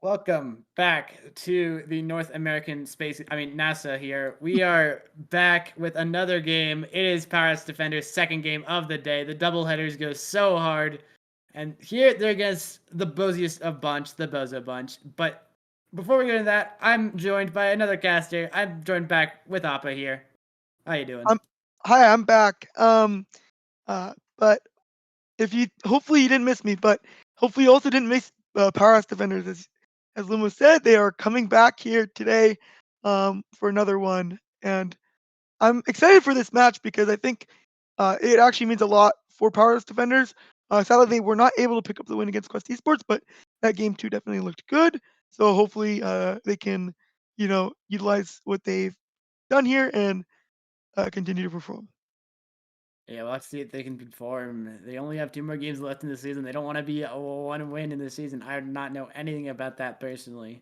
Welcome back to the North American Space. NASA here. We are back with another game. It is Powerhouse Defenders' second game of the day. The doubleheaders go so hard. And here they're against the boziest of bunch, the Bozo bunch. But before we get into that, I'm joined by another caster. I'm joined back with Appa here. How you doing? Hi, I'm back. But if you hopefully you didn't miss me, but hopefully you also didn't miss Powerhouse Defenders. As Lumost said, they are coming back here today for another one, and I'm excited for this match because I think it actually means a lot for Powerhouse Defenders. Sadly, they were not able to pick up the win against Quest Esports, but that game too definitely looked good. So hopefully they can, utilize what they've done here and continue to perform. Yeah, we'll have to see if they can perform. They only have 2 more games left in the season. They don't want to be a one win in the season. I do not know anything about that personally.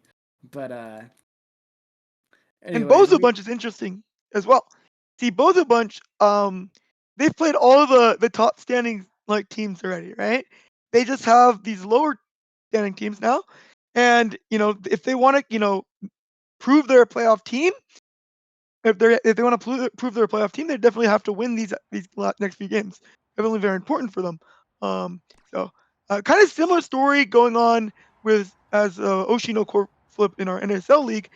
But And anyways, Bozo Bunch is interesting as well. See, Bozo Bunch, they've played all of the top standing like teams already, right? They just have these lower standing teams now, and if they want to, prove they're a playoff team, if they want to prove they're a playoff team, they definitely have to win these next few games. Definitely very important for them. So kind of similar story going on with as Oshino Core Flip in our NSL league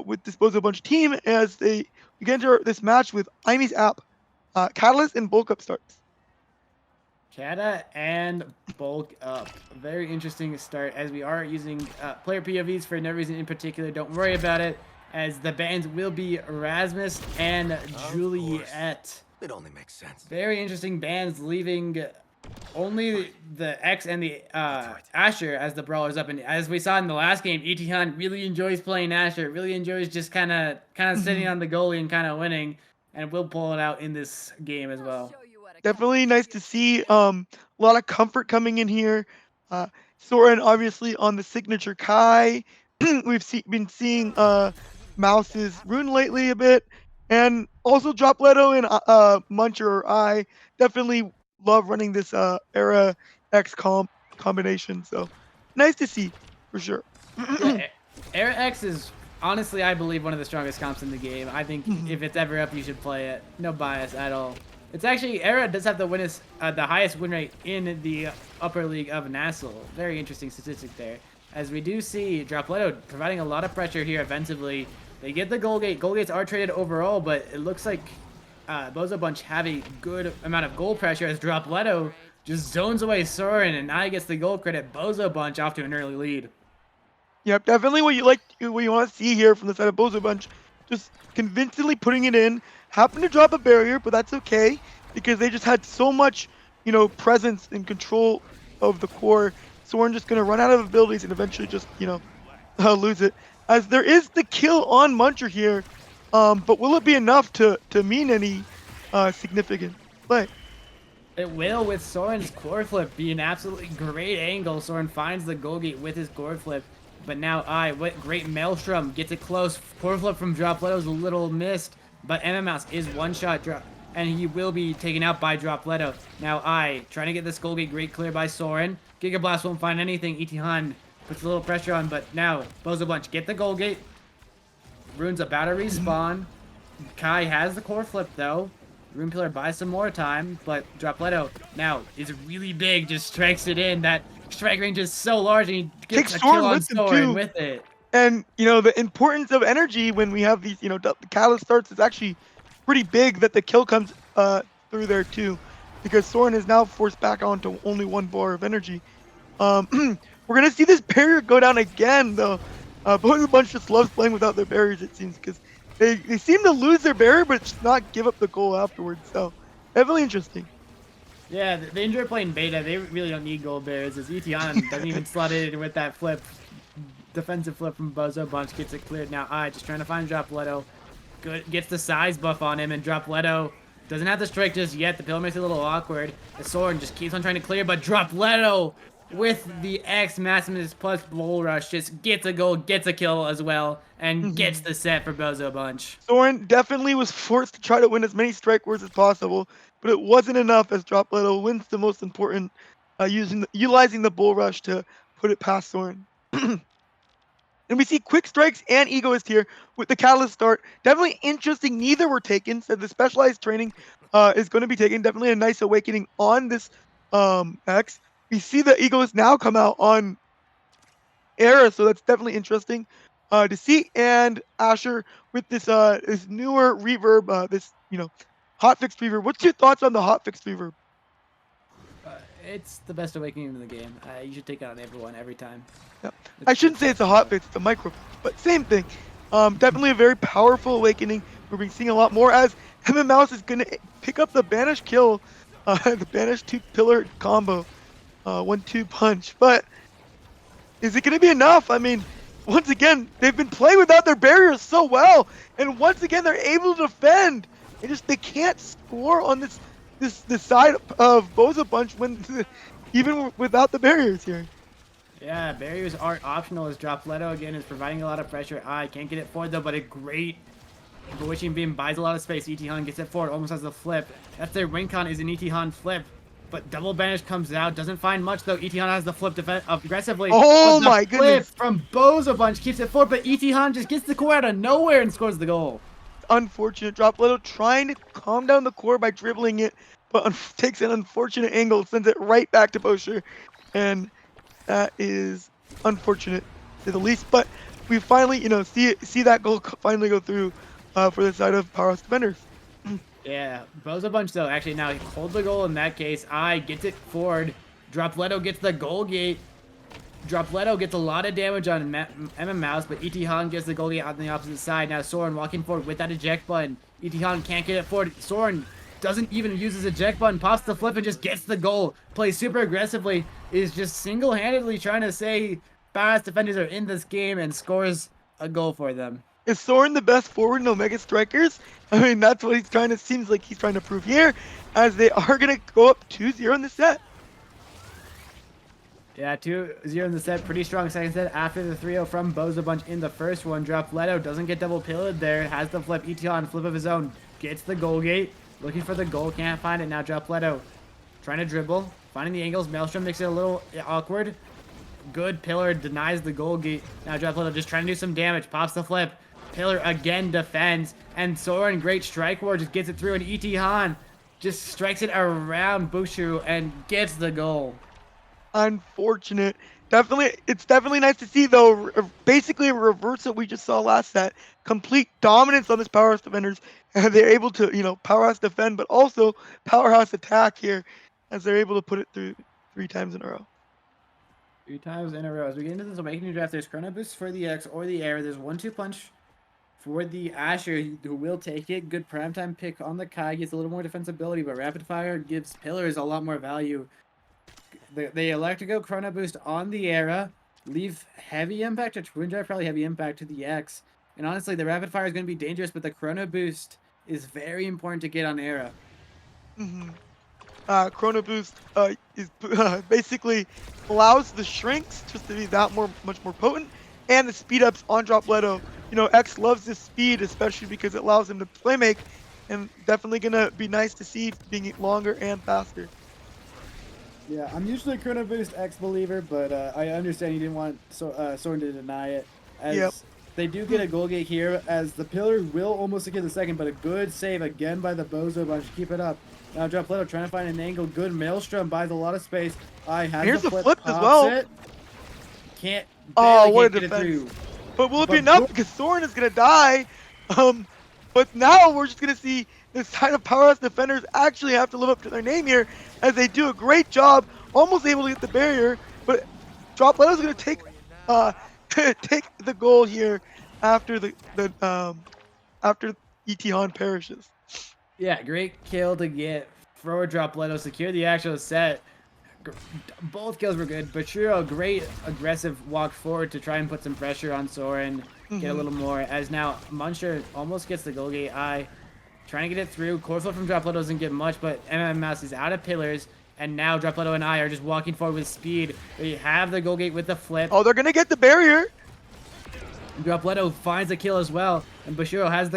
with this Bozo Bunch team as we get into this match with Imy's app, Catalyst and Bulk Up starts. Kata and Bulk Up. Very interesting start as we are using player POVs for no reason in particular. Don't worry about it, as the bans will be Rasmus and Juliet. It only makes sense. Very interesting bans, leaving only the X and the Asher as the brawlers up. And as we saw in the last game, Etihan really enjoys playing Asher. Really enjoys just kind of sitting on the goalie and kind of winning. And we'll pull it out in this game as well. Definitely nice to see. A lot of comfort coming in here. Soren obviously on the signature Kai. Been seeing Mouse's rune lately a bit, and also dropleto and Muncher or I definitely love running this era X combination. So nice to see for sure. Yeah, Era X is honestly, I believe, one of the strongest comps in the game. I think if it's ever up, you should play it. No bias at all. It's actually, Era does have the highest win rate in the upper league of Nassau. Very interesting statistic there. As we do see Dropleto providing a lot of pressure here offensively. They get the goal gate. Goal gates are traded overall, but it looks like Bozo Bunch have a good amount of goal pressure as Dropleto just zones away Soren, and now he gets the goal credit. Bozo Bunch off to an early lead. Yep, definitely what you want to see here from the side of Bozo Bunch. Just convincingly putting it in. Happened to drop a barrier, but that's okay because they just had so much, presence and control of the core. Soren just gonna run out of abilities and eventually just, lose it. As there is the kill on Muncher here, but will it be enough to mean any significant play? It will, with Soren's core flip, be an absolutely great angle. Soren finds the goal gate with his core flip. But now what great Maelstrom gets it close. Core flip from Dropleto's a little missed, but MnnMouse is one-shot drop, and he will be taken out by Dropleto. Now trying to get this goal gate, great clear by Soren. Giga Blast won't find anything. Etihan puts a little pressure on, but now Bozo Bunch get the goal gate. Rune's about to respawn. Kai has the core flip though. Rune Pillar buys some more time, but Dropleto now is really big, just strikes it in. That strike range is so large, and he gets a kill on Soren with it. And, the importance of energy when we have these, the catalyst starts is actually pretty big that the kill comes through there too, because Soren is now forced back onto only 1 bar of energy. We're going to see this barrier go down again, though. Bozo Bunch just loves playing without their barriers, it seems, because they seem to lose their barrier, but just not give up the goal afterwards. So, definitely interesting. Yeah, they enjoy playing beta. They really don't need gold bears, as Etihan doesn't even slot it in with that flip. Defensive flip from Bozo Bunch gets it cleared. Now just trying to find Dropleto. Good, gets the size buff on him, and Dropleto doesn't have the strike just yet. The pillar makes it a little awkward. The Soren just keeps on trying to clear, but Dropleto with the X Maximus plus Bull Rush just gets a goal, gets a kill as well, and gets the set for Bozo Bunch. Soren definitely was forced to try to win as many strike wars as possible, but it wasn't enough as Dropleto wins the most important, utilizing the Bull Rush to put it past Soren. And we see Quick Strikes and Egoist here with the Catalyst start. Definitely interesting. Neither were taken. So the specialized training is going to be taken. Definitely a nice awakening on this X. We see the Egoist now come out on Era, so that's definitely interesting to see. And Asher with this newer reverb, this hotfix reverb. What's your thoughts on the hotfix reverb? It's the best awakening in the game. You should take it on everyone every time. Yeah. I shouldn't say it's a hotfix, it's a micro, but same thing. Definitely a very powerful awakening. We're being seeing a lot more as MnnMouse is gonna pick up the banish kill, the banish 2-pillar combo, 1-2 punch. But is it gonna be enough? I mean, once again, they've been playing without their barriers so well, and once again they're able to defend. They can't score on this side of Bozo Bunch when even without the barriers here. Yeah, barriers aren't optional as dropleto again is providing a lot of pressure. I can't get it forward though, but a great Bewitching Beam buys a lot of space. ET-Han gets it forward, almost has the flip. That's their win con is an ET-Han flip. But double banish comes out, doesn't find much though. ET-Han has the flip aggressively. Oh but my goodness! Flip from Bozo Bunch keeps it forward, but ET-Han just gets the core out of nowhere and scores the goal. Unfortunate. Dropleto trying to calm down the core by dribbling it, but takes an unfortunate angle, sends it right back to boshur, and that is unfortunate to the least. But we finally, see that goal finally go through for the side of Powerhouse Defenders. Yeah, Bozo Bunch though actually now hold the goal in that case. Gets it forward. Dropleto gets the goal gate. Dropleto gets a lot of damage on MnnMouse, but ET-Han gets the goal gate on the opposite side. Now Soren walking forward with that eject button. ET-Han can't get it forward. Soren doesn't even use his eject button, pops the flip and just gets the goal. Plays super aggressively, is just single-handedly trying to say Powerhouse Defenders are in this game and scores a goal for them. Is Soren the best forward in Omega Strikers? I mean, that's what seems like he's trying to prove here, as they are going to go up 2-0 in the set. Yeah, 2-0 in the set. Pretty strong second set after the 3-0 from Bozo Bunch in the first one. Dropleto doesn't get double pillared there. Has the flip. ET-Han flip of his own. Gets the goal gate. Looking for the goal. Can't find it. Now Dropleto trying to dribble. Finding the angles. Maelstrom makes it a little awkward. Good pillar. Denies the goal gate. Now Dropleto just trying to do some damage. Pops the flip. Pillar again defends. And Soren, great strike war, just gets it through. And ET-Han just strikes it around boshur and gets the goal. Unfortunate. It's definitely nice to see though. Basically a reverse what we just saw last set. Complete dominance on this Powerhouse Defenders. And they're able to, Powerhouse defend, but also Powerhouse attack here, as they're able to put it through 3 times in a row. 3 times in a row. As we get into this awakening draft, there's Chrono Boost for the X or the Air. There's 1-2 punch for the Asher, who will take it. Good primetime pick on the Kai. Gets a little more defensibility, but Rapid Fire gives Pillars a lot more value. They elect to go Chrono Boost on the Era, leave heavy impact to Twin Drive, probably heavy impact to the X. And honestly, the Rapid Fire is going to be dangerous, but the Chrono Boost is very important to get on Era. Chrono Boost is basically allows the shrinks just to be that much more potent, and the speed ups on Dropleto. X loves this speed, especially because it allows him to play make, and definitely gonna be nice to see being longer and faster. Yeah, I'm usually a Chrono Boost X believer, but I understand you didn't want Soren to deny it. As they do get a goal gate here, as the pillar will almost secure the second, but a good save again by the Bozo Bunch. Keep it up. Now Dropleto trying to find an angle. Good Maelstrom buys a lot of space. Here's the flip as well. It. Can't. What a get defense. it through. But will it be enough? Because Soren is gonna die. But now we're just gonna see this side of Powerhouse Defenders actually have to live up to their name here, as they do a great job, almost able to get the barrier. But Dropleto's gonna take take the goal here after after ET-Han perishes. Yeah, great kill to get forward Dropleto, secure the actual set. Both kills were good. boshur, great aggressive walk forward to try and put some pressure on Soren, get a little more. As now Muncher almost gets the goal gate. Trying to get it through. Core flip from Dropleto doesn't get much, but MnnMouse is out of pillars. And now Dropleto and I are just walking forward with speed. They have the goal gate with the flip. Oh, they're gonna get the barrier. Dropleto finds a kill as well, and boshur has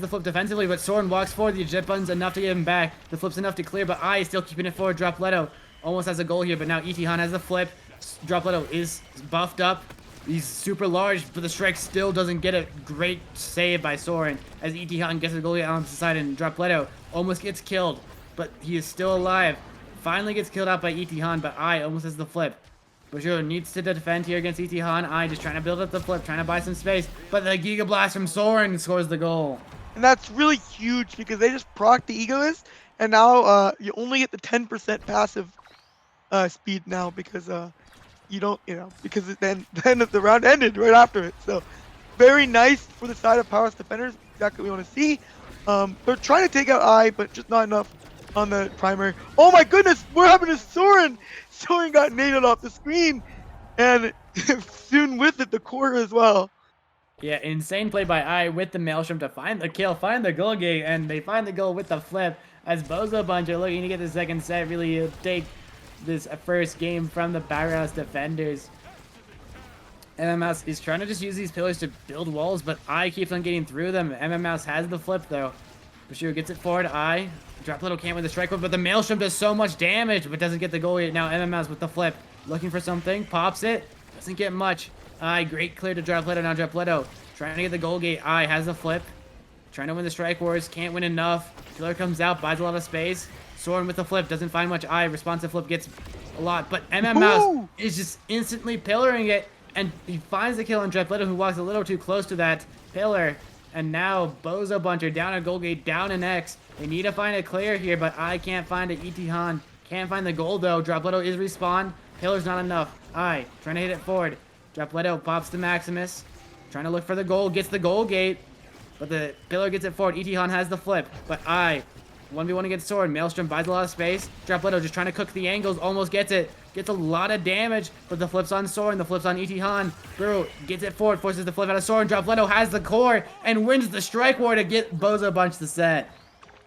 the flip defensively, but Soren walks forward. The jet button's enough to get him back. The flip's enough to clear, but I is still keeping it forward. Dropleto almost has a goal here, but now ET-Han has the flip. Dropleto is buffed up. He's super large, but the strike still doesn't get a great save by Soren as Itihan gets the goalie on the side and dropleto almost gets killed, but he is still alive. Finally gets killed out by Itihan, but I almost has the flip. boshur needs to defend here against Itihan. I just trying to build up the flip, trying to buy some space, but the Giga Blast from Soren scores the goal. And that's really huge because they just proc the Egoist, and now you only get the 10% passive speed now because you don't, because then the round ended right after it. So very nice for the side of Powerhouse Defenders. Exactly what we want to see. They're trying to take out I, but just not enough on the primary. Oh my goodness, what happened to Soren? Soren got naded off the screen, and soon with it, the core as well. Yeah, insane play by I with the Maelstrom to find the kill, find the goal gate, and they find the goal with the flip as Bozo Bunch are looking to get the second set, really take this first game from the Powerhouse Defenders. MnnMouse is trying to just use these pillars to build walls, but I keeps on getting through them. MnnMouse has the flip though. boshur gets it forward. I dropleto can't win the strike, but the Maelstrom does so much damage, but doesn't get the goal yet. Now MnnMouse with the flip, looking for something, pops it, doesn't get much. I great clear to dropleto. Now dropleto trying to get the goal gate. I has the flip, trying to win the strike wars, can't win enough. Pillar comes out, buys a lot of space. Soren with the flip, doesn't find much. I responsive flip gets a lot, but MnnMouse is just instantly pillaring it, and he finds the kill on dropleto, who walks a little too close to that pillar. And now Bozo Bunch are down at goal gate, down an X. They need to find a clear here, but I can't find it. Itihan can't find the goal though. dropleto is respawn. Pillar's not enough. I trying to hit it forward. dropleto pops to Maximus, trying to look for the goal, gets the goal gate, but the pillar gets it forward. Itihan has the flip, but I 1v1 against Soren. Maelstrom buys a lot of space. dropleto just trying to cook the angles, almost gets it. Gets a lot of damage, but the flip's on Soren, the flip's on Itihan. Bro gets it forward, forces the flip out of Soren. dropleto has the core and wins the strike war to get Bozo Bunch the set.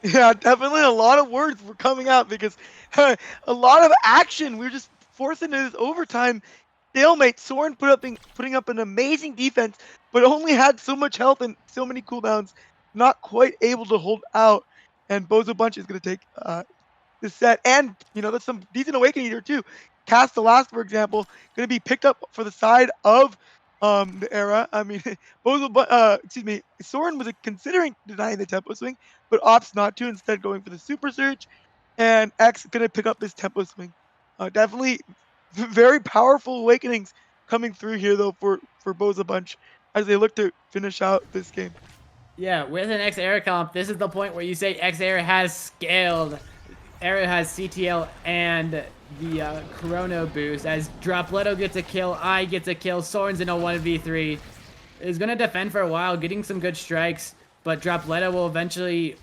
Yeah, definitely a lot of words were coming out because a lot of action. We were just forcing this overtime stalemate. Soren putting up an amazing defense, but only had so much health and so many cooldowns, not quite able to hold out. And Bozo Bunch is going to take the set, and there's some decent awakening here too. Cast the Last, for example, going to be picked up for the side of the era. I mean, Soren was considering denying the tempo swing, but opts not to, instead going for the super surge, and X going to pick up this tempo swing. Definitely very powerful awakenings coming through here though for Bozo Bunch as they look to finish out this game. Yeah, with an X era comp, this is the point where you say X era has scaled. Era has CTL and the Chrono boost as dropleto gets a kill, I gets a kill, Soren's in a 1v3. Is going to defend for a while, getting some good strikes, but dropleto will eventually,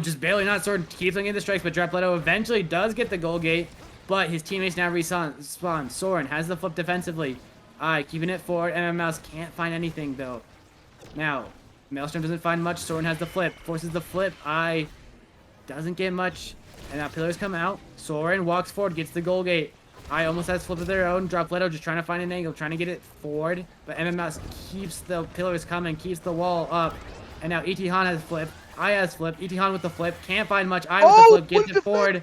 just barely not. Soren keeps on getting the strikes, but dropleto eventually does get the goal gate, but his teammates now respawn. Soren has the flip defensively. Keeping it forward, MnnMouse can't find anything though. Now, Maelstrom doesn't find much, Soren has the flip, forces the flip, doesn't get much. And now pillars come out. Soren walks forward, gets the goal gate. I almost has flip of their own. dropleto just trying to find an angle, trying to get it forward. But MnnMouse keeps the pillars coming, keeps the wall up. And now Itihan has flip. I has flip. Itihan with the flip. Can't find much. I with the flip. Gets it forward.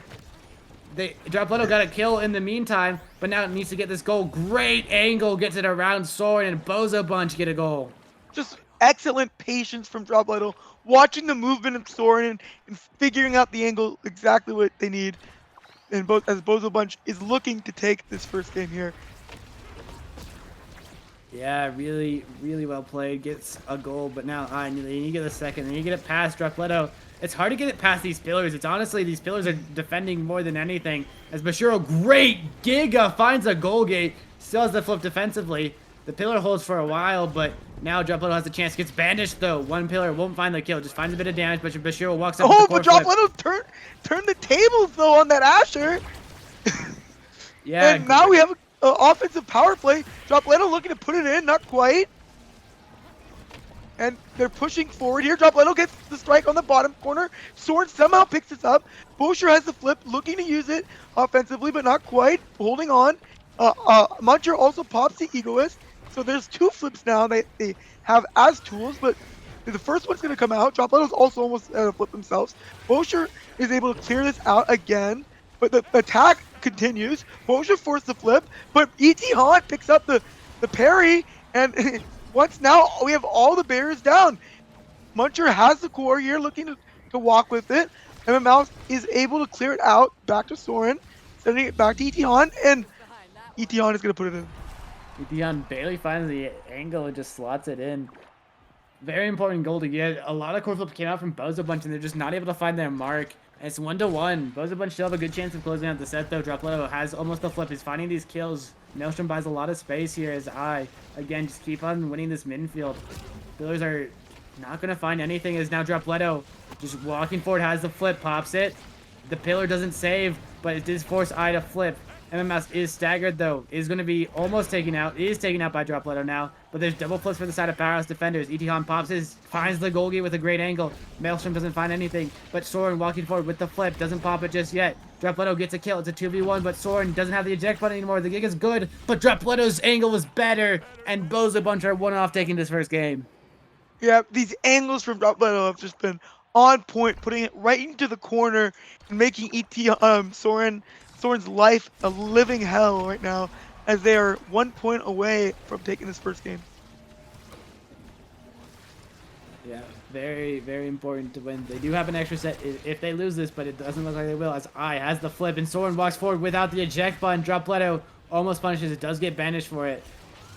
dropleto got a kill in the meantime, but now it needs to get this goal. Great angle. Gets it around Soren, and Bozo Bunch get a goal. Just excellent patience from dropleto, watching the movement of Soren and figuring out the angle, exactly what they need. And as Bozo Bunch is looking to take this first game here. Yeah, really, really well played. Gets a goal, but now they need to get a second. They need to get it past dropleto. It's hard to get it past these pillars. It's honestly, these pillars are defending more than anything. As boshur, great Giga, finds a goal gate. Still has the flip defensively. The pillar holds for a while, but now dropleto has a chance. Gets banished though. One pillar won't find the kill. Just finds a bit of damage, but boshur walks up. But dropleto turned the tables though on that Asher. Yeah. And now we have an offensive power play. dropleto looking to put it in, not quite. And they're pushing forward here. dropleto gets the strike on the bottom corner. Soren somehow picks this up. boshur has the flip, looking to use it offensively, but not quite. Holding on. Muncher also pops the Egoist. So there's two flips now they have as tools, but the first one's going to come out. dropleto's also almost flip themselves. boshur is able to clear this out again, but the attack continues. boshur forced the flip, but Itihan picks up the parry, And once now we have all the barriers down. Muncher has the core here, looking to walk with it. MnnMouse is able to clear it out back to Soren, sending it back to Etihan, and Etihan is going to put it in. Dion barely finds the angle and just slots it in. Very important goal to get. A lot of core flips came out from Bozo Bunch, and they're just not able to find their mark. And it's 1-1. Bozo Bunch still have a good chance of closing out the set, though. dropleto has almost the flip. He's finding these kills. Maelstrom buys a lot of space here as again, just keep on winning this midfield. Fillers are not going to find anything as now dropleto just walking forward, has the flip, pops it. The pillar doesn't save, but it does force to flip. MnnMouse is staggered, though. Is going to be almost taken out. Is taken out by dropleto now. But there's double flips for the side of Powerhouse Defenders. Etihan pops his, finds the goal gate with a great angle. Maelstrom doesn't find anything. But Soren walking forward with the flip. Doesn't pop it just yet. dropleto gets a kill. It's a 2v1, but Soren doesn't have the eject button anymore. The gig is good, but dropleto's angle was better. And Bozo Bunch are one off taking this first game. Yeah, these angles from dropleto have just been on point, putting it right into the corner and making Soren's life a living hell right now, as they are 1 point away from taking this first game. Yeah, very, very important to win. They do have an extra set if they lose this, but it doesn't look like they will, as has the flip, and Soren walks forward without the eject button. dropleto almost punishes it, does get banished for it.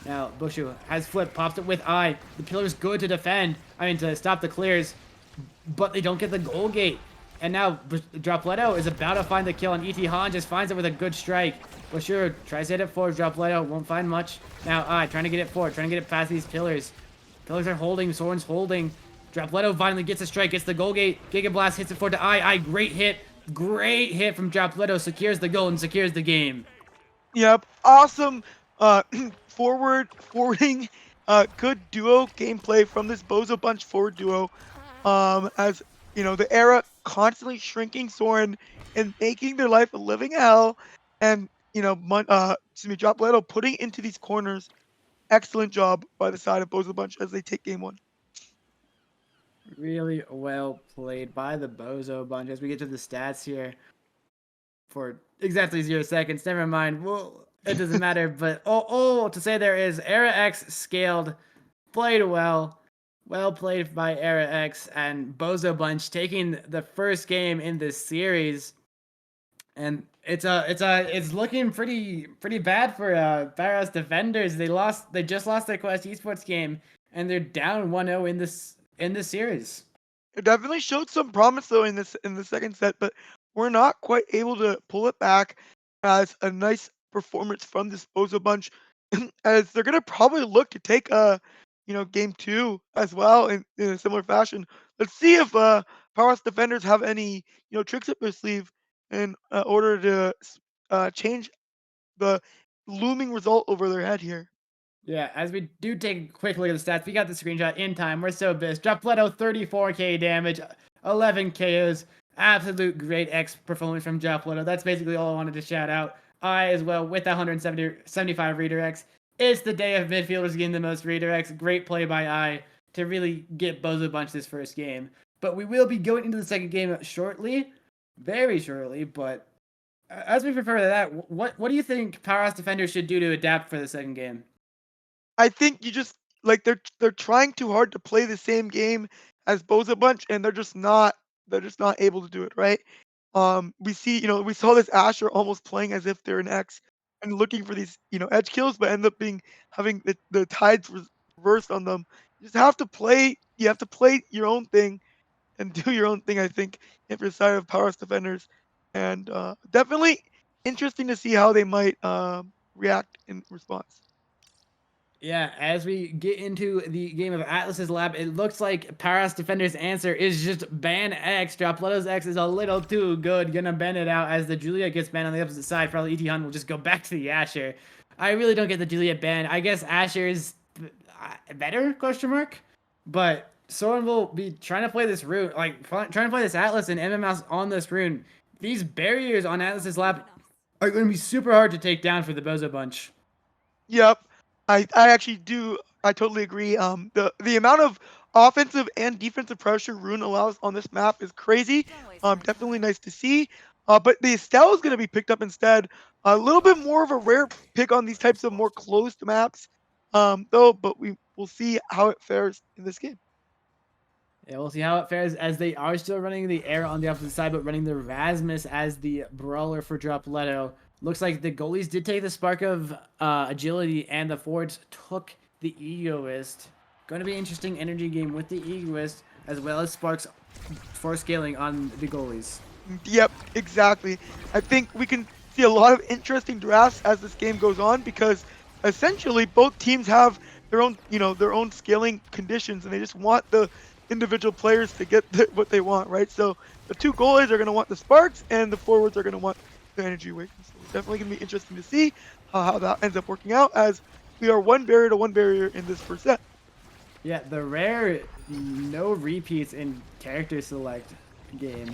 Now, boshur has flip, pops it with The pillar's good to defend, to stop the clears, but they don't get the goal gate. And now dropleto is about to find the kill, and Etihan just finds it with a good strike. boshur tries to hit it forward. dropleto won't find much. Now trying to get it forward, trying to get it past these pillars. Pillars are holding, Soren's holding. dropleto finally gets a strike, gets the goal gate. Giga Blast hits it forward to great hit from dropleto, secures the goal and secures the game. Yep, awesome forwarding, good duo gameplay from this Bozo Bunch forward duo. As you know, the era constantly shrinking Soren and making their life a living hell, and dropleto putting into these corners. Excellent job by the side of Bozo Bunch as they take game one. Really well played by the Bozo Bunch. As we get to the stats here for exactly 0 seconds. Never mind. Well, it doesn't matter. But to say there is Era X scaled, played well. Well played by Era X and Bozo Bunch taking the first game in this series, and it's looking pretty bad for Powerhouse Defenders. They just lost their Quest Esports game, and they're down 1-0 in this series. It definitely showed some promise though in the second set, but we're not quite able to pull it back. As a nice performance from this Bozo Bunch, as they're gonna probably look to take game 2 as well in a similar fashion. Let's see if Powerhouse Defenders have any tricks up their sleeve in order to change the looming result over their head here. Yeah, as we do take a quick look at the stats, we got the screenshot in time. We're so pissed. dropleto 34k damage, 11 KOs. Absolute great X performance from dropleto. That's basically all I wanted to shout out. As well with that 175 redirects. It's the day of midfielders getting the most redirects. Great play by to really get Bozo Bunch this first game. But we will be going into the second game shortly. Very shortly. But as we prepare for that, what do you think Powerhouse Defenders should do to adapt for the second game? I think you just they're trying too hard to play the same game as Bozo Bunch, and they're just not able to do it, right? We saw this Asher almost playing as if they're an X and looking for these edge kills, but end up having the tides reversed on them. You have to play your own thing and do your own thing. I think if you're side of Powerhouse Defenders, and definitely interesting to see how they might react in response. Yeah, as we get into the game of Atlas's Lab, it looks like Powerhouse Defender's answer is just ban X. dropleto's X is a little too good. Gonna ban it out as the Juliet gets banned on the opposite side. Probably Etihan will just go back to the Asher. I really don't get the Juliet ban. I guess Asher is better, question mark? But Soren will be trying to play this rune, trying to play this Atlas and MnnMouse on this rune. These barriers on Atlas's Lab are going to be super hard to take down for the Bozo Bunch. Yep. I actually do. I totally agree. The amount of offensive and defensive pressure Rune allows on this map is crazy. Definitely nice to see. But the Estelle is going to be picked up instead. A little bit more of a rare pick on these types of more closed maps. though, but we will see how it fares in this game. Yeah, we'll see how it fares as they are still running the air on the opposite side, but running the Rasmus as the brawler for dropleto. Looks like the goalies did take the spark of agility, and the forwards took the egoist. Going to be an interesting energy game with the egoist, as well as sparks for scaling on the goalies. Yep, exactly. I think we can see a lot of interesting drafts as this game goes on because essentially both teams have their own, their own scaling conditions, and they just want the individual players to get what they want, right? So the two goalies are going to want the sparks, and the forwards are going to want the energy awakening. So it's definitely going to be interesting to see how that ends up working out as we are one barrier to one barrier in this first set. Yeah, the rare no repeats in character select game.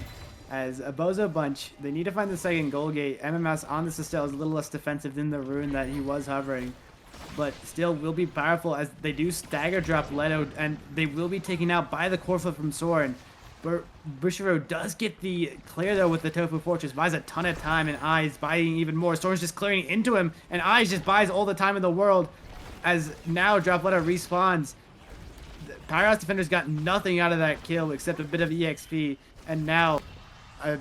As a Bozo bunch, they need to find the second goal gate. MnnMouse on this Estelle is a little less defensive than the rune that he was hovering, but still will be powerful as they do stagger dropleto, and they will be taken out by the core flip from Soren. But boshur does get the clear though with the Tofu Fortress, buys a ton of time, and Eyes buying even more. Soren's just clearing into him, and Eyes just buys all the time in the world as now dropleto respawns. Powerhouse Defenders got nothing out of that kill except a bit of EXP, and now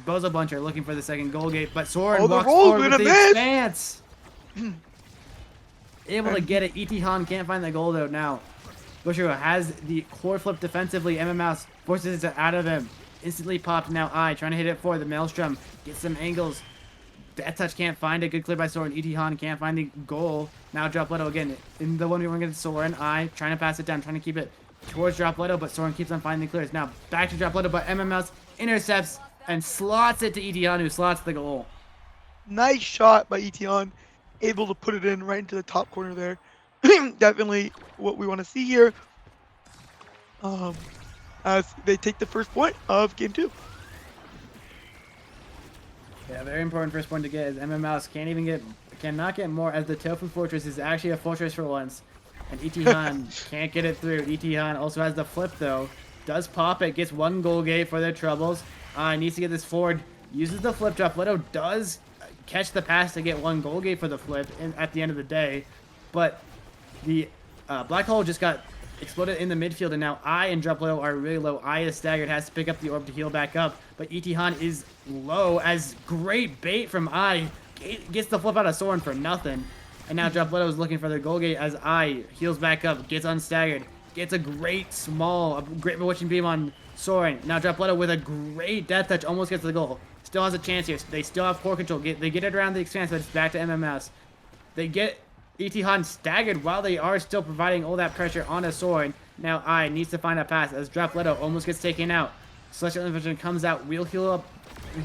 Bozo bunch are looking for the second goal gate, but Soren walks forward with the expanse. Able to get it. ET Han can't find the goal though now. boshur has the core flip defensively. MnnMouse forces it out of him. Instantly popped now. Trying to hit it for the Maelstrom. Get some angles. Death Touch can't find it. Good clear by Soren. ET Han can't find the goal. Now dropleto again. In the 1v1 against Soren. Trying to pass it down. Trying to keep it towards dropleto, but Soren keeps on finding the clears. Now back to dropleto, but MnnMouse intercepts and slots it to ET Han, who slots the goal. Nice shot by ET Han. Able to put it in right into the top corner there. Definitely what we want to see here. As they take the first point of game 2. Yeah, very important first point to get, as MnnMouse cannot get more, as the Tofu Fortress is actually a fortress for once. And ET Han can't get it through. ET Han also has the flip though. Does pop it, gets one goal gate for their troubles. Needs to get this forward. Uses the flip. dropleto does catch the pass to get one goal gate for the flip at the end of the day. But the black hole just got exploded in the midfield, and now and dropleto are really low. Is staggered, has to pick up the orb to heal back up. But ET Han is low, as great bait from gets the flip out of Soren for nothing. And now dropleto is looking for the goal gate as heals back up, gets unstaggered, gets a great bewitching beam on Soren. Now dropleto with a great death touch almost gets the goal. Still has a chance here. They still have core control. They get it around the expanse, but it's back to MnnMouse. They get ET Han staggered while they are still providing all that pressure on a Soren. Now needs to find a pass as dropleto almost gets taken out. Celestial Invasion comes out. We'll heal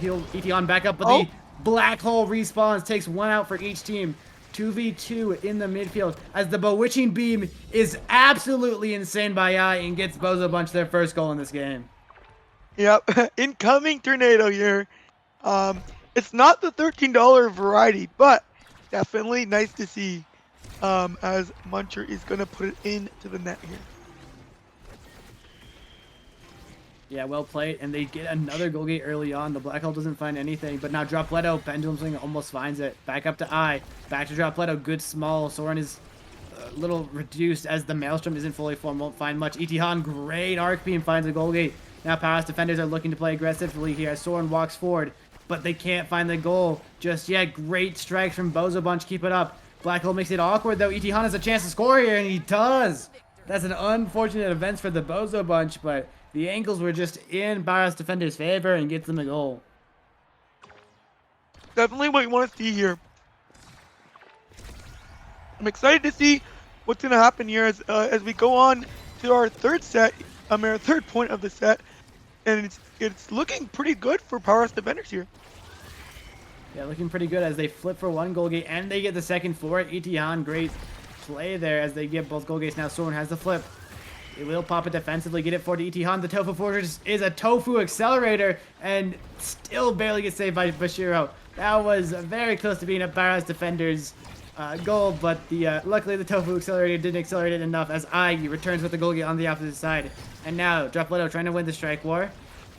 ET Han back up, but the black hole respawns, takes one out for each team. 2v2 in the midfield as the bewitching beam is absolutely insane by and gets Bozo bunch their first goal in this game. Yep, incoming tornado here. It's not the $13 variety, but definitely nice to see as Muncher is going to put it into the net here. Yeah, well played, and they get another goal gate early on. The black hole doesn't find anything, but now dropleto, pendulum swing almost finds it. Back up to back to dropleto, good small. Soren is a little reduced as the Maelstrom isn't fully formed, won't find much. ET Han, great arc beam, finds the goal gate. Now Powerhouse Defenders are looking to play aggressively here as Soren walks forward, but they can't find the goal just yet. Great strikes from Bozo bunch, keep it up. Black hole makes it awkward though. ET Han has a chance to score here, and he does. That's an unfortunate event for the Bozo bunch, but the angles were just in Powerhouse Defenders' favor and gets them a goal. Definitely what you want to see here. I'm excited to see what's going to happen here as we go on to our third set, our third point of the set, and it's looking pretty good for Powerhouse Defenders here. Yeah, looking pretty good as they flip for one goal gate and they get the second for it. ET Han, great play there as they get both goal gates. Now Soren has the flip. It will pop it defensively, get it for ET Han. The Tofu Fortress is a Tofu Accelerator and still barely gets saved by boshur. That was very close to being a Powerhouse Defenders goal, but luckily the Tofu Accelerator didn't accelerate it enough as returns with the goal gate on the opposite side. And now dropleto trying to win the strike war.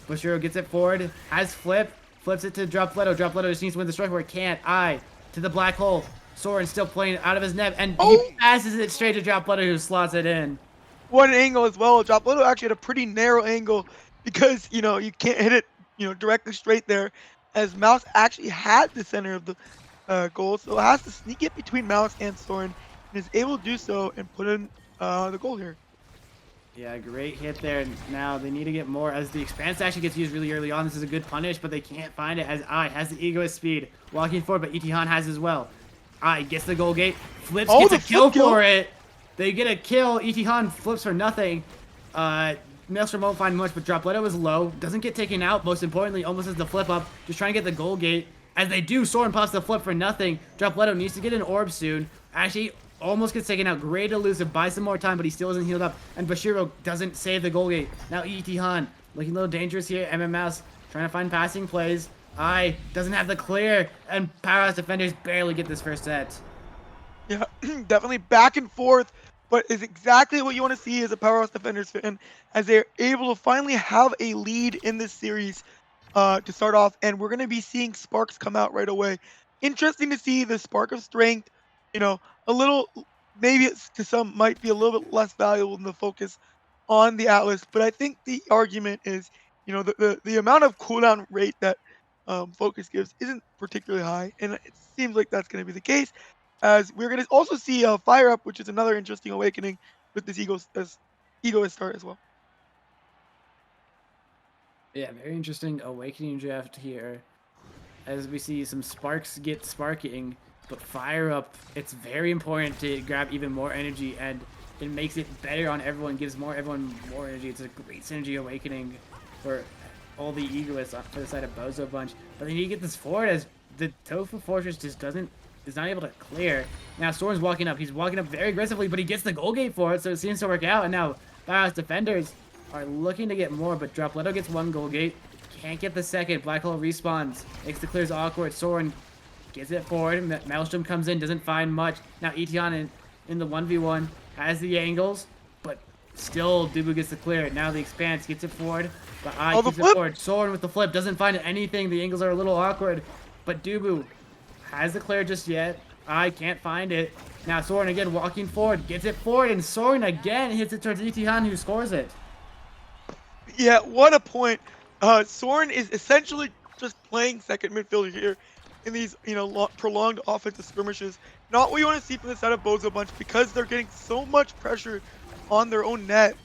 boshur gets it forward, has flips it to dropleto. Dropleto just needs to win the strike war, can't. To the black hole. Soren still playing out of his net, and Oh! he passes it straight to dropleto, who slots it in. What an angle as well. Dropleto actually had a pretty narrow angle because, you can't hit it, directly straight there, as Mouse actually had the center of the goal. So it has to sneak it between Mouse and Soren and is able to do so and put in the goal here. Yeah, great hit there. Now they need to get more, as the expanse actually gets used really early on. This is a good punish, but they can't find it, as I has the egoist speed walking forward, but Itihan has as well. I gets the goal gate, flips, Oh, gets a the kill flip kill. for it. They get a kill. Itihan flips for nothing. Maelstrom won't find much, but dropleto is low. Doesn't get taken out. Most importantly, almost has the flip up. Just trying to get the goal gate. As they do, Soren pops the flip for nothing. Dropleto needs to get an orb soon. Actually, almost gets taken out. Great elusive. Buys some more time, but he still isn't healed up. And boshur doesn't save the goal gate. Now Itihan looking a little dangerous here. MnnMouse trying to find passing plays. Doesn't have the clear. And Powerhouse Defenders barely get this first set. Yeah, definitely back and forth, but is exactly what you want to see as a Powerhouse Defenders fan, as they're able to finally have a lead in this series to start off, and we're going to be seeing sparks come out right away. Interesting to see the spark of strength, a little, maybe it's, to some might be a little bit less valuable than the focus on the Atlas, but I think the argument is, the amount of cooldown rate that focus gives isn't particularly high, and it seems like that's going to be the case, as we're going to also see Fire Up, which is another interesting awakening with this Egoist start as well. Yeah, very interesting awakening draft here. As we see some sparks get sparking, but Fire Up, it's very important to grab even more energy, and it makes it better on everyone, gives everyone more energy. It's a great synergy awakening for all the egoists for the side of Bozo Bunch. But they need to get this forward, as the Tofu Fortress just is not able to clear. Now Soren's walking up. He's walking up very aggressively, but he gets the goal gate for it, so it seems to work out. And now Powerhouse Defenders are looking to get more, but dropleto gets one goal gate. Can't get the second. Black Hole respawns. Makes the clears awkward. Soren gets it forward. Maelstrom comes in, doesn't find much. Now Itihan in the 1v1 has the angles, but still Dubu gets the clear. Now the expanse gets it forward, but keeps it forward. Soren with the flip doesn't find anything. The angles are a little awkward, but Dubu has the clear just yet. I can't find it. Now Soren again walking forward, gets it forward, and Soren again hits it towards Itihan, who scores it. Yeah, what a point. Soren is essentially just playing second midfielder here in these, prolonged offensive skirmishes. Not what you want to see from the side of Bozo Bunch, because they're getting so much pressure on their own net.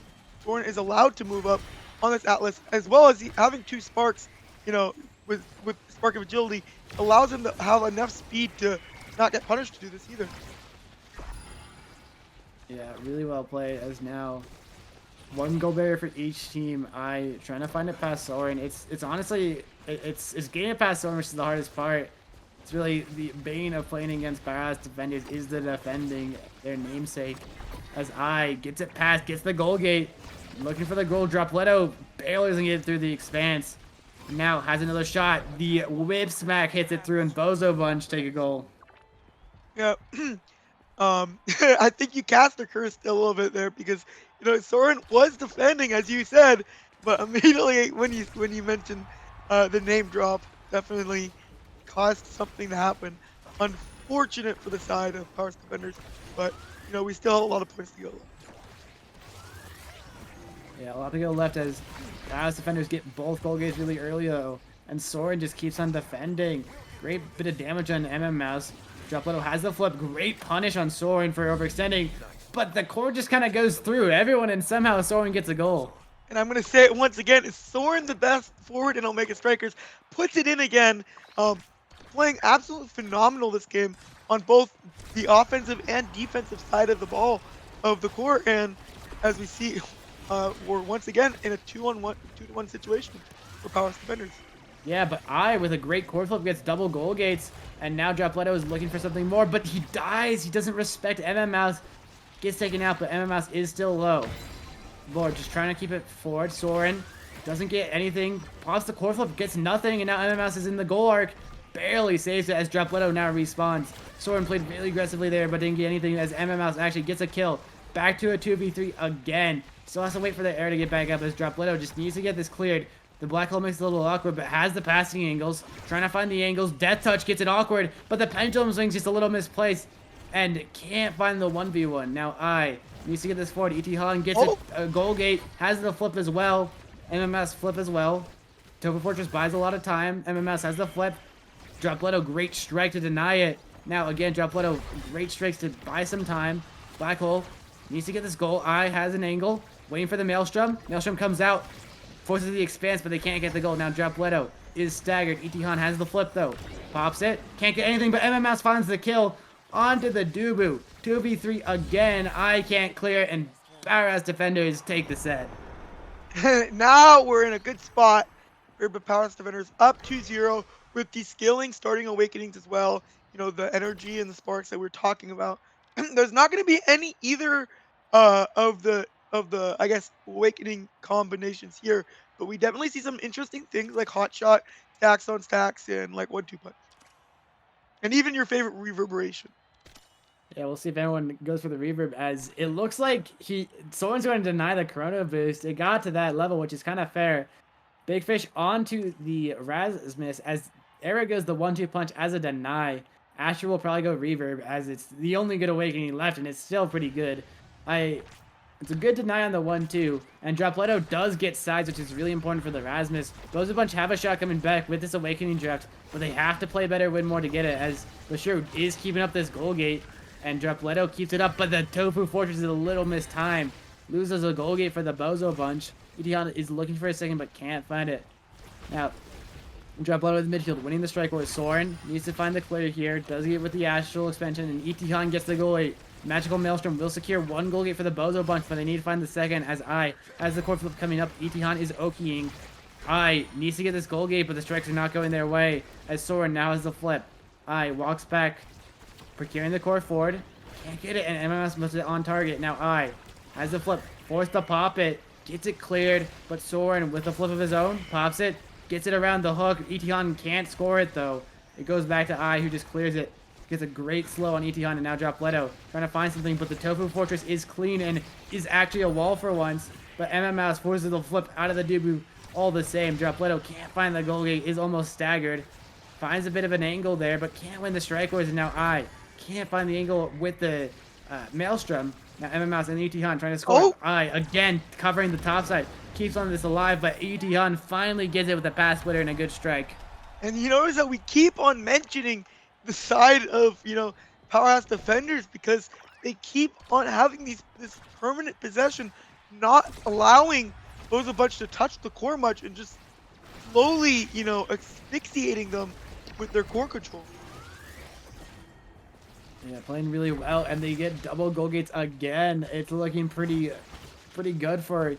Soren is allowed to move up on this Atlas, as well as having two sparks, with Spark of Agility, allows him to have enough speed to not get punished to do this either. Yeah, really well played, as now one goal barrier for each team. Trying to find it past Soren. It's honestly, it's getting it past Soren, which is the hardest part. It's really the bane of playing against Powerhouse Defenders is the defending their namesake. As gets it past, gets the goal gate, looking for the goal. Dropleto barely doesn't get it through the expanse. Now has another shot. The whip smack hits it through, and Bozo Bunch take a goal. Yeah, I think you cast the curse a little bit there, because Soren was defending, as you said, but immediately when you mentioned the name drop, definitely caused something to happen. Unfortunate for the side of Powerhouse Defenders, but we still have a lot of points to go. Yeah, a lot to go left, as Powerhouse Defenders get both goal gates really early though, and Soren just keeps on defending. Great bit of damage on MnnMouse. Dropleto has the flip. Great punish on Soren for overextending, but the core just kind of goes through everyone, and somehow Soren gets a goal. And I'm going to say it once again, is Soren the best forward in Omega Strikers? Puts it in again, playing absolutely phenomenal this game on both the offensive and defensive side of the ball of the core. And as we see, we're once again in a 2-to-1 situation for Powerhouse Defenders. Yeah, but with a great core flip, gets double goal gates, and now Dropleto is looking for something more, but he dies. He doesn't respect MnnMouse. Gets taken out, but MnnMouse is still low. Lord just trying to keep it forward. Soren doesn't get anything. Pops the core flip, gets nothing, and now MnnMouse is in the goal arc. Barely saves it, as Dropleto now respawns. Soren played really aggressively there, but didn't get anything, as MnnMouse actually gets a kill. Back to a 2v3 again. Still has to wait for the air to get back up, as Dropleto just needs to get this cleared. The black hole makes it a little awkward, but has the passing angles. Trying to find the angles. Death touch gets it awkward, but the pendulum swing's just a little misplaced and can't find the 1v1. Now I needs to get this forward. ET Han gets Oh, a goal gate, has the flip as well. MMS flip as well. Topa Fortress buys a lot of time. MMS has the flip. Dropleto, great strike to deny it. Now again, Dropleto, great strikes to buy some time. Black hole needs to get this goal. I has an angle, waiting for the Maelstrom. Maelstrom comes out, forces the expanse, but they can't get the goal. Now Dropleto is staggered. Etihan has the flip though. Pops it. Can't get anything, but MMS finds the kill. Onto the Dubu. 2v3 again. I can't clear, and Powerhouse Defenders take the set. now we're in a good spot. We're Powerhouse Defenders up 2-0 with the scaling starting awakenings as well. You know, the energy and the sparks that we're talking about. There's not going to be any either of the I guess awakening combinations here, but we definitely see some interesting things like hot shot, stacks on stacks, and like 1-2 punch, and even your favorite reverberation. Yeah, we'll see if anyone goes for the reverb, as it looks like someone's going to deny the Corona boost. It got to that level, which is kind of fair. Big Fish onto the Rasmus as Era goes the 1-2 punch as a deny. Asher will probably go reverb as it's the only good awakening left, and it's still pretty good. It's a good deny on the 1-2, and Dropleto does get sides, which is really important for the Rasmus. Bozo Bunch have a shot coming back with this awakening draft, but they have to play better, win more to get it, as boshur is keeping up this goal gate, and Dropleto keeps it up, but the Tofu Fortress is a little mistimed. Loses a goal gate for the Bozo Bunch. Etihan is looking for a second, but can't find it. Now, Dropleto with midfield, winning the strike where Soren needs to find the clear here. Does get with the Astral expansion, and Etihan gets the goal gate. Magical Maelstrom will secure one goal gate for the Bozo Bunch, but they need to find the second as the core flip coming up. Etihan is Okiing. Needs to get this goal gate, but the strikes are not going their way, as Soren now has the flip. Walks back, procuring the core forward. Can't get it, and MMS puts it on target. Now has the flip, forced to pop it. Gets it cleared, but Soren with the flip of his own, pops it. Gets it around the hook. Etihan can't score it though. It goes back to who just clears it. Gets a great slow on Etihan, and now Dropleto trying to find something, but the Tofu Fortress is clean and is actually a wall for once. But MnnMouse forces the flip out of the Dubu all the same. Dropleto can't find the goal gate, is almost staggered. Finds a bit of an angle there, but can't win the strike wars, and now can't find the angle with the Maelstrom. Now MnnMouse and Etihan trying to score. Again covering the top side. Keeps on this alive, but Etihan finally gets it with a pass splitter and a good strike. And you notice that we keep on mentioning the side of, you know, Powerhouse Defenders because they keep on having this permanent possession, not allowing Bozo Bunch to touch the core much and just slowly, you know, asphyxiating them with their core control. Yeah, playing really well, and they get double goal gates again. It's looking pretty good for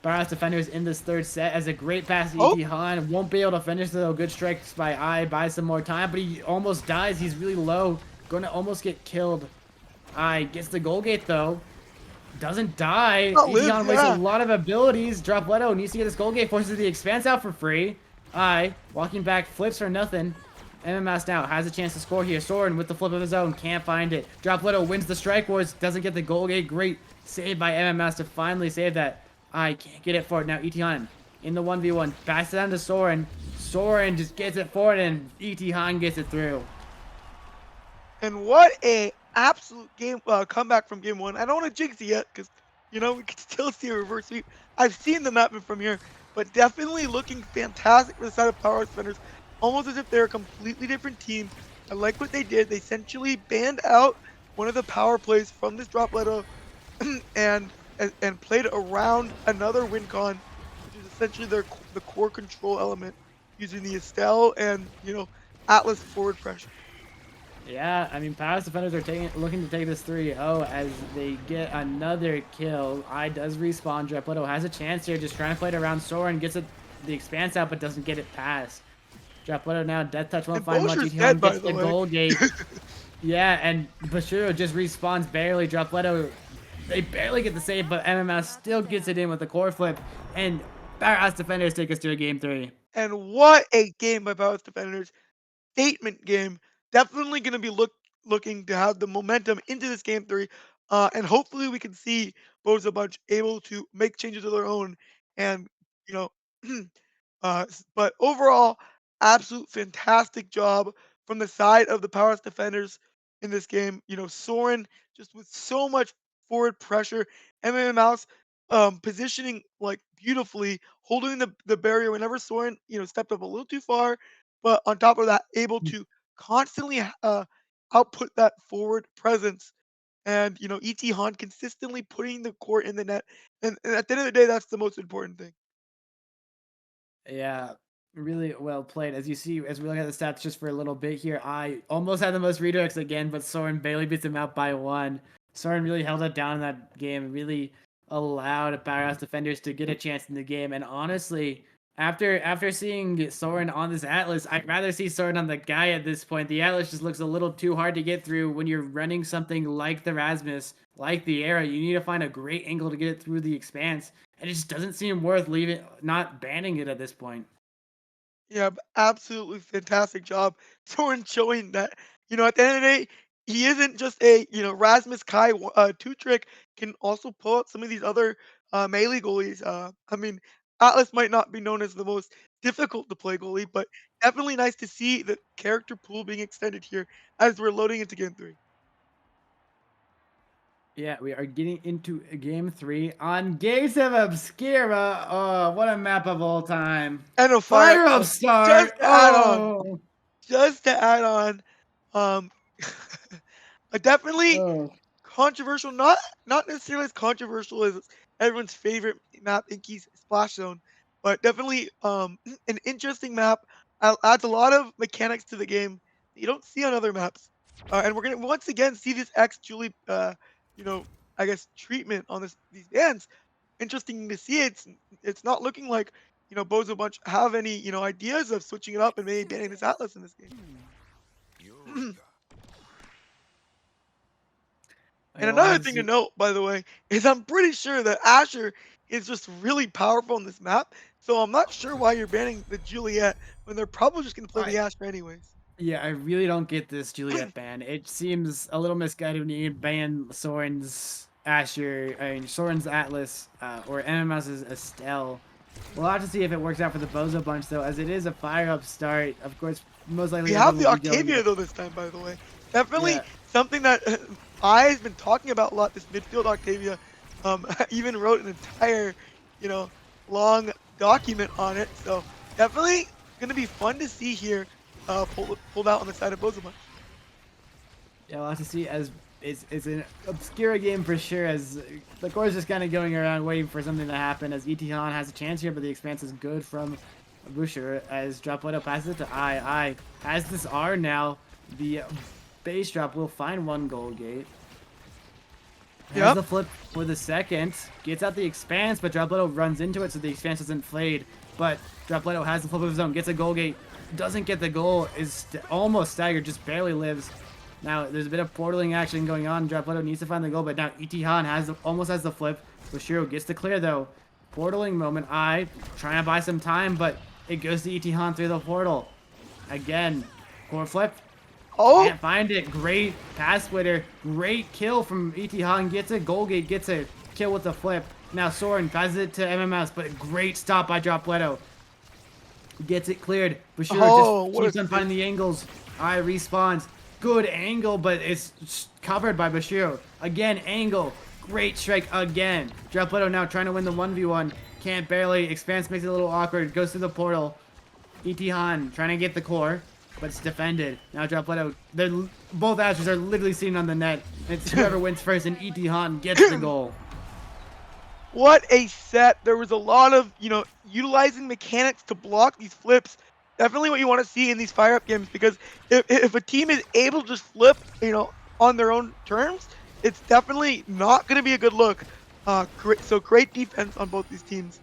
Powerhouse Defenders in this third set, as a great pass to Etihan. Won't be able to finish though. Good strikes by buys some more time, but he almost dies. He's really low. Going to almost get killed. Gets the goal gate though. Doesn't die. Etihan wastes a lot of abilities. Dropleto needs to get this goal gate. Forces the expanse out for free. Walking back, flips for nothing. MnnMouse now has a chance to score here. Soren with the flip of his own, can't find it. Dropleto wins the strike wars, doesn't get the goal gate. Great save by MnnMouse to finally save that. Can't get it forward. Now Etihan in the 1v1. Pass it down to Soren. Soren just gets it forward, and Etihan gets it through. And what a absolute game comeback from game one. I don't want to jinx it yet because, you know, we can still see a reverse sweep. I've seen the mapping from here, but definitely looking fantastic for the side of Powerhouse Defenders. Almost as if they're a completely different team. I like what they did. They essentially banned out one of the power plays from this Dropleto and played around another win con, which is essentially the core control element, using the Estelle and, you know, Atlas forward pressure. Yeah, I mean, Powerhouse Defenders are looking to take this 3-0 as they get another kill. Does respawn. Dropleto has a chance here, just trying to play it around. Soren gets the expanse out, but doesn't get it past. Dropleto now, death touch won't find much. Etihan gets the goal gate. Yeah, and boshur just respawns barely. Dropleto, they barely get the save, but MnnMouse still gets it in with the core flip, and Powerhouse Defenders take us to a game 3. And what a game by Powerhouse Defenders. Statement game. Definitely going to be looking to have the momentum into this game 3. And hopefully we can see Bozo Bunch able to make changes of their own and, you know, But overall, absolute fantastic job from the side of the Powerhouse Defenders in this game. You know, Soren just with so much forward pressure, MnnMouse positioning like beautifully, holding the barrier whenever Soren, stepped up a little too far, but on top of that, able to constantly output that forward presence. And ET Han consistently putting the court in the net, and at the end of the day, that's the most important thing. Yeah, really well played. As you see, as we look at the stats just for a little bit here, I almost had the most redirects again, but Soren barely beats him out by one. Soren really held it down in that game, really allowed Powerhouse Defenders to get a chance in the game. And honestly, after seeing Soren on this Atlas, I'd rather see Soren on the guy at this point. The Atlas just looks a little too hard to get through when you're running something like the Rasmus, like the Era. You need to find a great angle to get it through the expanse. And it just doesn't seem worth not banning it at this point. Yeah, absolutely fantastic job. Soren showing that, at the end of the day, he isn't just a, Rasmus Kai two trick, can also pull out some of these other melee goalies. I mean, Atlas might not be known as the most difficult to play goalie, but definitely nice to see the character pool being extended here as we're loading into game three. Yeah, we are getting into game three on Gates of Obscura. Oh, what a map of all time. And a fire. Fire up Oh, just start. to add on, Oh. just to add on, um, definitely Oh. controversial, not necessarily as controversial as everyone's favorite map, Inky's Splash Zone, but definitely an interesting map. Adds a lot of mechanics to the game that you don't see on other maps. And we're gonna once again see this X Julie, you know, I guess treatment on these bands. Interesting to see. It's not looking like Bozo Bunch have any ideas of switching it up and maybe banning this Atlas in this game. I And will another have to thing to see. note, by the way, is I'm pretty sure that Asher is just really powerful on this map. So I'm not sure why you're banning the Juliet when they're probably just going to play the I Asher anyways. Yeah, I really don't get this Juliet ban. It seems a little misguided when you ban Soren's Asher, Soren's Atlas, or MnnMouse's Estelle. We'll have to see if it works out for the Bozo bunch, though, as it is a fire-up start. Of course, most We likely have everyone the will be going Octavia with. though this time, by the way. Definitely Yeah, something that I've been talking about a lot. This midfield Octavia, even wrote an entire, you know, long document on it. So definitely gonna be fun to see here, pulled out on the side of Bozo Bunch. yeah, we'll have to see as it's an obscure game for sure, as the core is just kind of going around waiting for something to happen, as ET has a chance here, but the expanse is good from boshur as dropleto passes it to I has this R now. The base drop will find one goal gate. Has Yep. the flip for the second. Gets out the expanse, but dropleto runs into it, so the expanse doesn't fade. But dropleto has the flip of his own, gets a goal gate, doesn't get the goal, is almost staggered, just barely lives. Now, there's a bit of portaling action going on. Dropleto needs to find the goal, but now Itihan almost has the flip. Boshur gets the clear, though. Portaling moment. Trying to buy some time, but it goes to Itihan through the portal. Again, core flip. Oh, Can't find it. Great pass splitter. Great kill from Itihan. Gets a goal gate. Gets a kill with the flip. Now Soren passes it to MnnMouse, but a great stop by Dropleto. Gets it cleared. Boshur oh, just what keeps a on finding the angles. Respawns. Good angle, but it's covered by Boshur. Again, angle. Great strike again. Dropleto now trying to win the 1v1. Can't barely. Expanse makes it a little awkward. Goes through the portal. Itihan trying to get the core, but it's defended. Now Dropleto, both Astros are literally sitting on the net. It's whoever wins first, and Itihan gets the goal. what a set. There was a lot of, utilizing mechanics to block these flips. Definitely what you want to see in these fire up games, because if a team is able to just flip, on their own terms, it's definitely not going to be a good look. So great defense on both these teams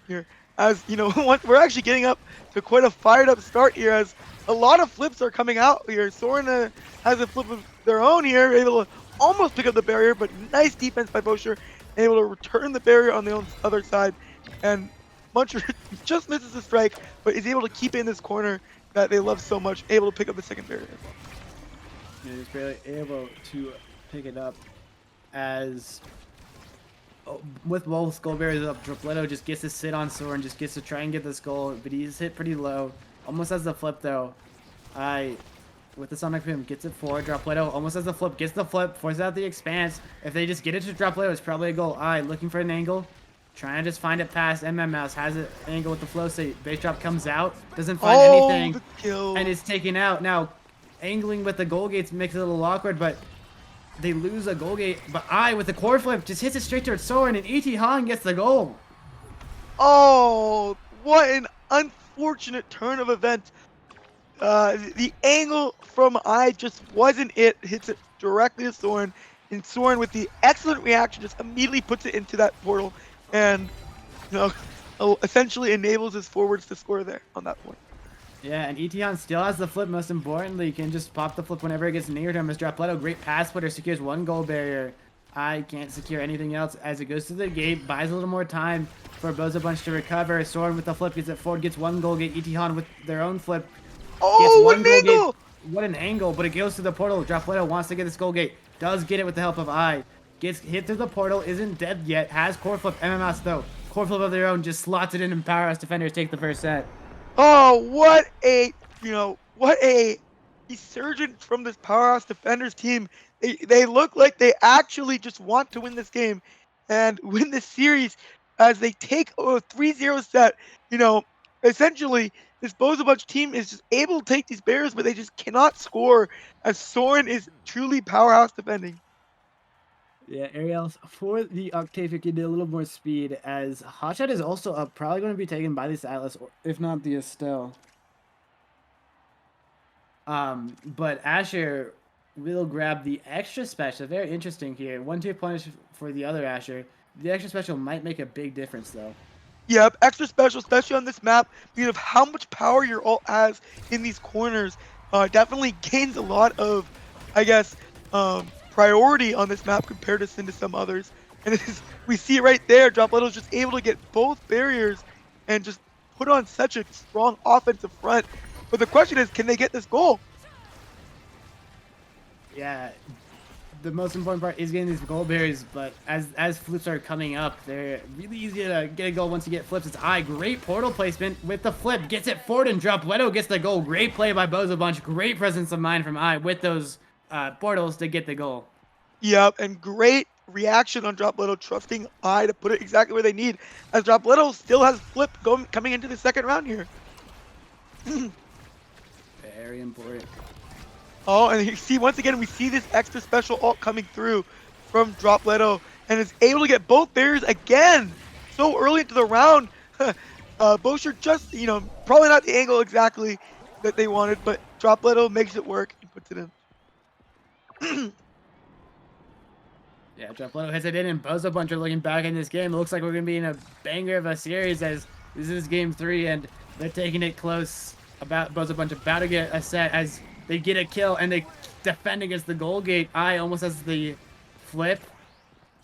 here. As we're actually getting up to quite a fired up start here, as a lot of flips are coming out here. Soren has a flip of their own here, able to almost pick up the barrier, but nice defense by boshur, able to return the barrier on the other side. And Muncher just misses the strike, but is able to keep it in this corner that they love so much, able to pick up the second barrier as well. And he's barely able to pick it up as with both skull barriers up, dropleto just gets to sit on Soren, just gets to try and get the skull, but he's hit pretty low. Almost has the flip though. With the Sonic Boom, gets it forward. Dropleto almost has the flip, gets the flip, forces out the expanse. If they just get it to Dropleto, it's probably a goal. Looking for an angle. Trying to just find it past MnnMouse. Has an angle with the flow state. Base drop comes out. Doesn't find anything. The kill. And it's taken out. Now, angling with the goal gates makes it a little awkward, but they lose a goal gate. But with the core flip, just hits it straight towards Soren, and E.T. Han gets the goal. Oh, what an unfortunate turn of events. The angle from just wasn't it. Hits it directly to Soren, and Soren with the excellent reaction just immediately puts it into that portal, and essentially enables his forwards to score there on that point. Yeah, and Etion still has the flip. Most importantly, can just pop the flip whenever it gets near to him. As dropleto, great pass splitter, secures one goal barrier. Can't secure anything else as it goes to the gate. Buys a little more time for Bozo Bunch to recover. Soren with the flip gets it forward, gets one goal gate. Etion with their own flip. Oh, what an angle! What an angle, but it goes to the portal. Dropleto wants to get this goal gate. Does get it with the help of Gets hit through the portal, isn't dead yet. Has core flip. MnnMouse though. Core flip of their own, just slots it in, and Powerhouse Defenders take the first set. Oh, what a resurgence from this Powerhouse Defenders team. They look like they actually just want to win this game and win this series as they take a 3-0 set. Essentially, this Bozo Bunch team is just able to take these barriers, but they just cannot score as Soren is truly Powerhouse defending. Yeah, Ariel, for the Octavia, you need a little more speed, as Hotshot is also up, probably going to be taken by this Atlas, or if not the Estelle. But Asher will grab the extra special. Very interesting here. 1-2 punish for the other Asher. The extra special might make a big difference, though. Yep, extra special, especially on this map, because of how much power your ult has in these corners. Definitely gains a lot of, priority on this map compared to some others. And we see right there, Dropleto's just able to get both barriers and just put on such a strong offensive front. But the question is, can they get this goal? Yeah, the most important part is getting these goal barriers, but as flips are coming up, they're really easy to get a goal once you get flips. It's great portal placement with the flip, gets it forward, and Dropleto gets the goal. Great play by Bozo Bunch, great presence of mind from with those portals to get the goal. Yep, and great reaction on Dropleto, trusting to put it exactly where they need, as Dropleto still has flip coming into the second round here. Very important. Oh, and you see, once again, we see this extra special ult coming through from Dropleto, and is able to get both barriers again so early into the round. boshur just, probably not the angle exactly that they wanted, but Dropleto makes it work and puts it in. Yeah, Dropleto hits it in, and Bozo Bunch are looking back in this game. It looks like we're going to be in a banger of a series, as this is game 3, and they're taking it close. Bozo Bunch about to get a set as they get a kill, and they defend against the goal gate. Almost has the flip.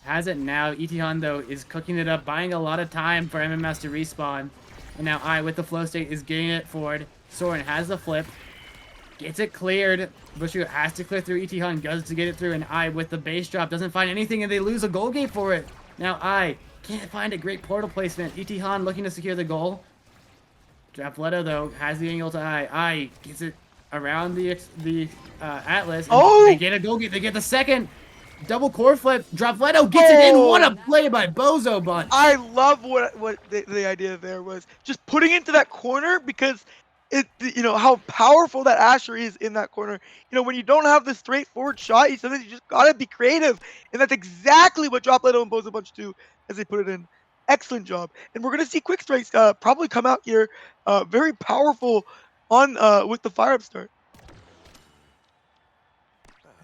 Has it now. Etion, though, is cooking it up, buying a lot of time for MnnMouse to respawn. And now with the flow state is getting it forward. Soren has the flip. Gets it cleared. boshur has to clear through. Etion goes to get it through, and with the base drop doesn't find anything, and they lose a goal gate for it. Now can't find a great portal placement. Etion looking to secure the goal. Dropleto, though, has the angle to gets it around the Atlas. Oh! They get a goal gate. They get the second double core flip. Dropleto gets it in. What a play by Bozo Bunch. I love what the idea there was. Just putting it into that corner, because how powerful that Asher is in that corner. When you don't have the straightforward shot, sometimes you just gotta be creative, and that's exactly what Dropleto and Bozo Bunch do as they put it in. Excellent job. And we're gonna see quick strikes probably come out here, very powerful on with the fire up start.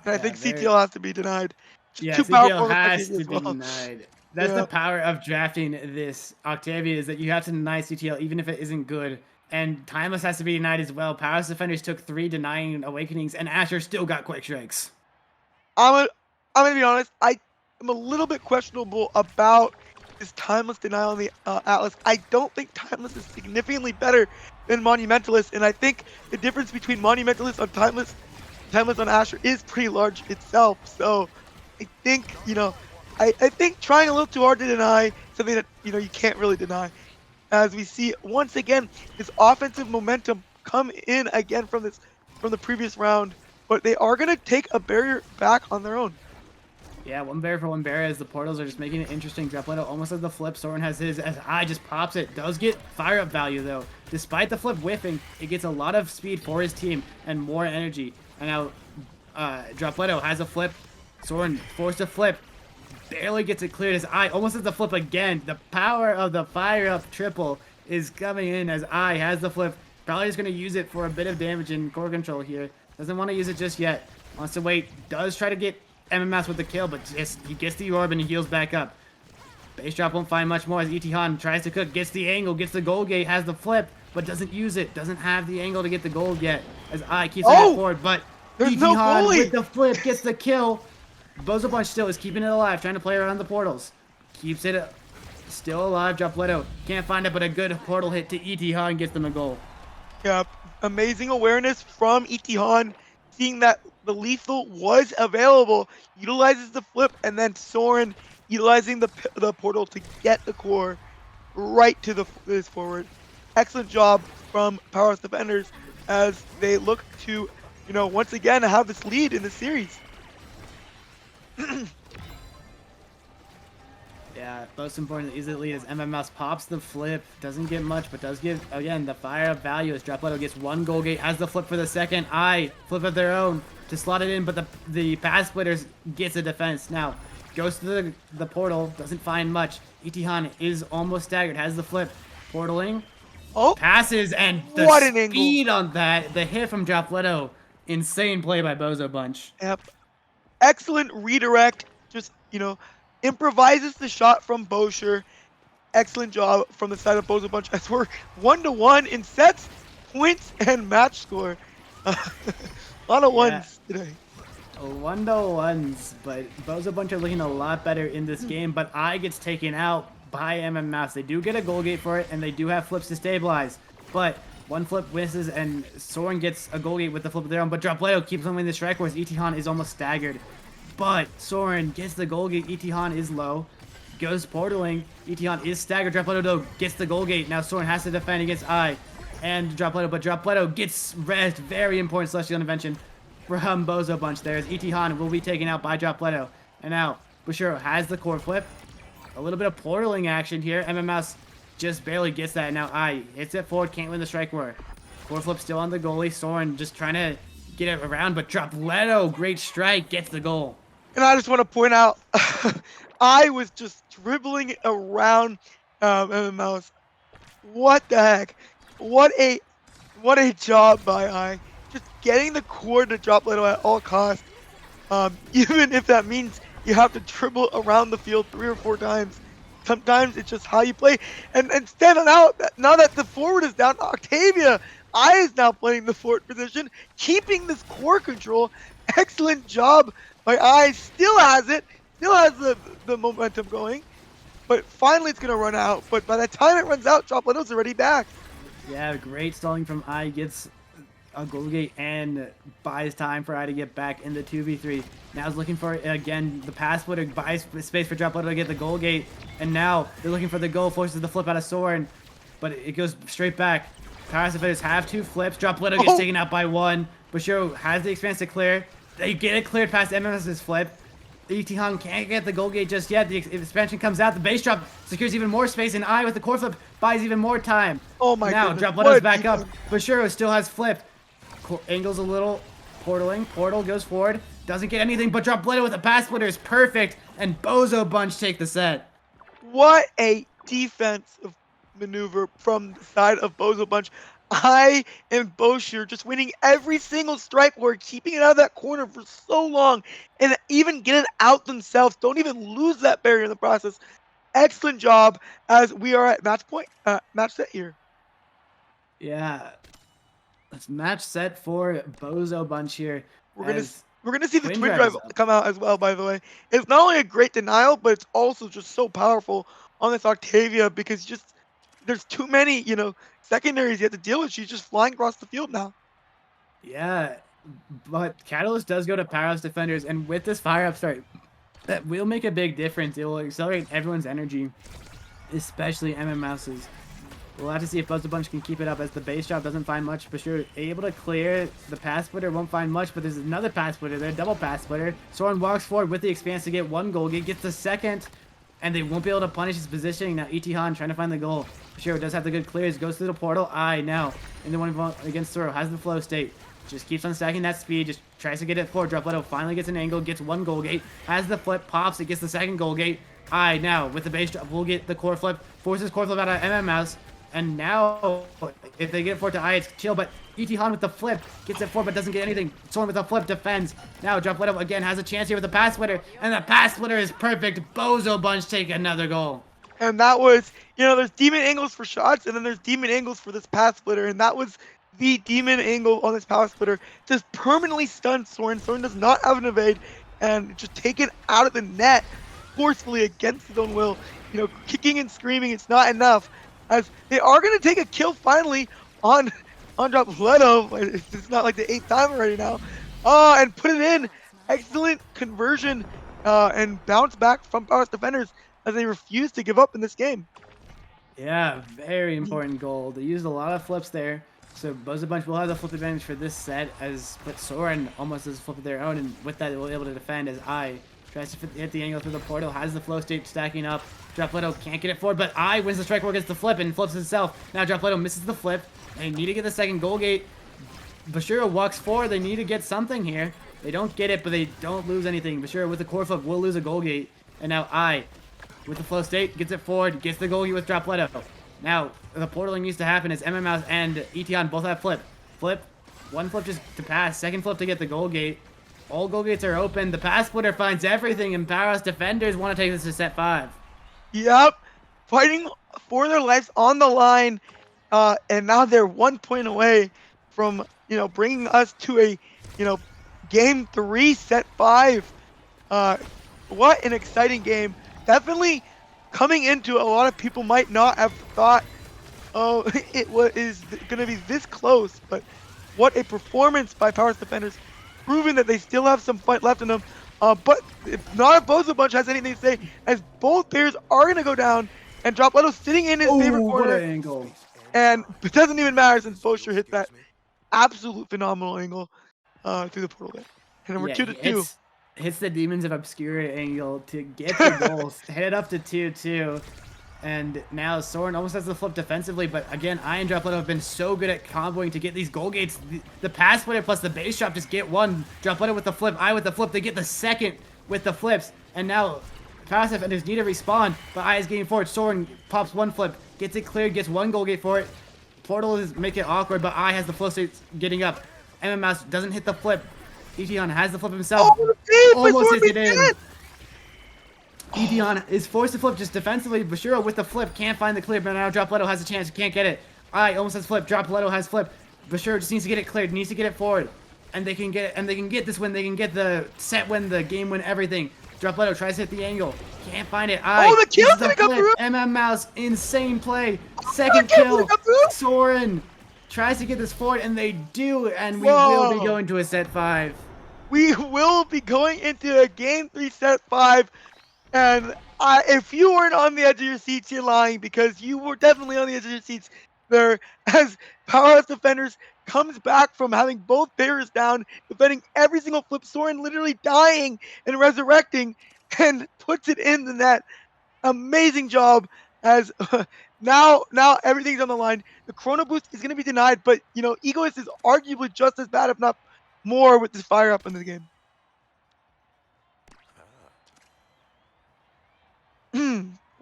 And I think CTL has to be denied. Yeah, too CTL has to be denied. That's the power of drafting this Octavia, is that you have to deny CTL even if it isn't good. And Timeless has to be denied as well. Powerhouse Defenders took 3 denying Awakenings, and Asher still got quick strikes. I'm gonna be honest. I am a little bit questionable about this Timeless denial on the Atlas. I don't think Timeless is significantly better than Monumentalist, and I think the difference between Monumentalist on Timeless on Asher is pretty large itself. So I think I think trying a little too hard to deny something that you can't really deny. As we see once again his offensive momentum come in again from the previous round, but they are gonna take a barrier back on their own. Yeah, one barrier for one barrier as the portals are just making it interesting. Dropleto almost has the flip. Soren has his as I just pops it. Does get fire up value though. Despite the flip whiffing, it gets a lot of speed for his team and more energy. And now Dropleto has a flip. Soren forced to flip. Barely gets it cleared as I almost has the flip again. The power of the fire up triple is coming in as I has the flip. Probably just going to use it for a bit of damage in core control here. Doesn't want to use it just yet. Wants to wait. Does try to get MnnMouse with the kill, but he gets the orb and he heals back up. Base drop won't find much more as Etihan tries to cook, gets the angle, gets the gold gate, has the flip, but doesn't use it. Doesn't have the angle to get the gold yet as I keeps moving forward, but There's no Etihan goalie. with the flip gets the kill. Bozo Bunch still is keeping it alive, trying to play around the portals. Keeps it still alive. Dropleto can't find it, but a good portal hit to Etihan gets them a goal. Yeah, amazing awareness from Etihan, seeing that the lethal was available, utilizes the flip, and then Soren utilizing the portal to get the core right to this forward. Excellent job from Powerhouse Defenders as they look to, once again have this lead in the series. Yeah, most important is the lead as MnnMouse pops the flip, doesn't get much, but does give, again, the fire up value as Dropleto gets one goal gate, has the flip for the second, flip of their own to slot it in, but the pass splitters gets a defense. Now, goes to the portal, doesn't find much. Etihan is almost staggered, has the flip, portaling, passes, and the what an speed angle. on that, the hit from Dropleto, insane play by Bozo Bunch. Yep. Excellent redirect, just, improvises the shot from boshur. Excellent job from the side of Bozo Bunch as we're 1-1 in sets, points, and match score. A lot of ones today. 1-1s, but Bozo Bunch are looking a lot better in this game, but I gets taken out by MnnMouse. They do get a goal gate for it, and they do have flips to stabilize, but one flip misses, and Soren gets a goal gate with the flip of their own, but Dropleto keeps on winning the strike, whereas Etihan is almost staggered. But Soren gets the goal gate, Etihan is low, goes portaling, Etihan is staggered, Dropleto though gets the goal gate, now Soren has to defend against and Dropleto, but Dropleto gets rest, very important celestial intervention from Bozo Bunch there as Etihan will be taken out by Dropleto. And now, boshur has the core flip, a little bit of portaling action here, MnnMouse just barely gets that, now hits it forward, can't win the strike war. Core flip still on the goalie, Soren just trying to get it around, but Dropleto, great strike, gets the goal. And I just want to point out, I was just dribbling around MnnMouse. What the heck? What a job by just getting the core to Dropleto at all costs. Even if that means you have to dribble around the field 3 or 4 times. Sometimes it's just how you play. And standing out, now that the forward is down, Octavia, is now playing the forward position, keeping this core control. Excellent job by still has it, still has the momentum going, but finally it's gonna run out. But by the time it runs out, Dropleto's already back. Yeah, great stalling from gets a goal gate and buys time for to get back in the 2v3. Now he's looking for, again, the pass splitter, buys space for Dropleto to get the goal gate, and now they're looking for the goal, forces the flip out of Soren, but it goes straight back. Powerhouse Defenders have 2 flips, Dropleto gets taken out by 1, boshur has the expanse to clear, they get it cleared past MnnMouse's flip. Etihan can't get the goal gate just yet. The expansion comes out. The base drop secures even more space, and with the core flip buys even more time. Oh my now, goodness. Dropleto's back up. boshur still has flip. Angles a little. Portaling. Portal goes forward. Doesn't get anything, but Dropleto with a pass splitter is perfect, and Bozo Bunch take the set. What a defensive maneuver from the side of Bozo Bunch. And boshur just winning every single strike war, keeping it out of that corner for so long, and even get it out themselves. Don't even lose that barrier in the process. Excellent job as we are at match set here. Yeah, it's match set for Bozo Bunch here. We're gonna see the twin drive come out as well. By the way, it's not only a great denial, but it's also just so powerful on this Octavia because there's too many secondaries you have to deal with. She's just flying across the field now. Yeah, but Catalyst does go to Powerhouse Defenders, and with this fire up start, That will make a big difference. It will accelerate everyone's energy, especially MnnMouse's. We'll have to see if Bozo Bunch can keep it up as the base drop doesn't find much. boshur able to clear. The pass splitter won't find much, but there's another pass splitter there, double pass splitter. Soren walks forward with the expanse to get one goal. Gets the second, and they won't be able to punish his positioning. Now Etihan trying to find the goal. boshur does have the good clears, goes through the portal. Now in the one against Thorough, has the flow state. Just keeps on stacking that speed, just tries to get it forward. dropleto finally gets an angle, gets one goal gate, has the flip, pops, it gets the second goal gate. Now with the base drop, we'll get the core flip, forces core flip out of MnnMouse. And now, if they get it forward to it's chill, but Etihan with the flip, gets it forward but doesn't get anything. Soren with the flip, defends. Now dropleto again has a chance here with the pass splitter, and the pass splitter is perfect. Bozo Bunch take another goal. And that was, there's demon angles for shots, and then there's demon angles for this pass splitter, and that was the demon angle on this power splitter. Just permanently stunned Soren. Soren does not have an evade, and just taken out of the net forcefully against his own will. Kicking and screaming, it's not enough. As they are going to take a kill finally on dropleto. It's not like the 8th time already now. And put it in. Excellent conversion and bounce back from Powerhouse Defenders as they refuse to give up in this game. Yeah, very important goal. They used a lot of flips there. So Bozo Bunch will have the flip advantage for this set, but Soren almost has a flip of their own, and with that they will be able to defend as tries to hit the angle through the portal, has the flow state stacking up. dropleto can't get it forward, but wins the strike war against the flip and flips himself. Now dropleto misses the flip. They need to get the second goal gate. boshur walks forward. They need to get something here. They don't get it, but they don't lose anything. boshur with the core flip will lose a goal gate. And now with the flow state, gets it forward, gets the goal gate with dropleto. Now, the portaling needs to happen as MnnMouse and Etihan both have flip. Flip, one flip just to pass, second flip to get the goal gate. All goal gates are open. The pass splitter finds everything, and Powerhouse Defenders want to take this to set 5. Yep. Fighting for their lives on the line. And now they're 1 point away from, bringing us to a, game 3, set 5. What an exciting game. Definitely coming into a lot of people might not have thought, it is going to be this close. But what a performance by Powerhouse Defenders. Proving that they still have some fight left in them. But if not if Bozo Bunch has anything to say, as both players are going to go down, and dropleto sitting in his favorite corner. What an angle. And it doesn't even matter since boshur hit that absolute phenomenal angle through the portal there. And we're 2-2. Hits the Demons of Obscurity angle to get the goals. Hit it up to 2-2. And now Soren almost has the flip defensively, but again, and dropleto have been so good at comboing to get these goal gates. The pass splitter plus the base drop just get one. dropleto with the flip, with the flip, they get the second with the flips. And now Powerhouse Defenders need to respawn, but is getting forward. Soren pops one flip, gets it cleared, gets one goal gate for it. Portal is making it awkward, but has the flow state getting up. MnnMouse doesn't hit the flip. Etihan has the flip himself. Almost hits it in. Etihan is forced to flip just defensively. boshur with the flip can't find the clear, but now dropleto has a chance. Can't get it. Almost has flip. dropleto has flip. boshur just needs to get it cleared. Needs to get it forward, and they can get it. And they can get this win. They can get the set win, the game win, everything. dropleto tries to hit the angle. Can't find it. The kill's gonna come through. MnnMouse, insane play. Second kill. Soren tries to get this forward, and they do. And we will be going to a set 5. We will be going into a game 3, set 5. And if you weren't on the edge of your seats, you're lying, because you were definitely on the edge of your seats there as Powerhouse Defenders comes back from having both barriers down, defending every single flip. Soren literally dying and resurrecting and puts it in the net. Amazing job as now everything's on the line. The Chrono Boost is going to be denied, but, Egoist is arguably just as bad, if not more, with this fire up in the game.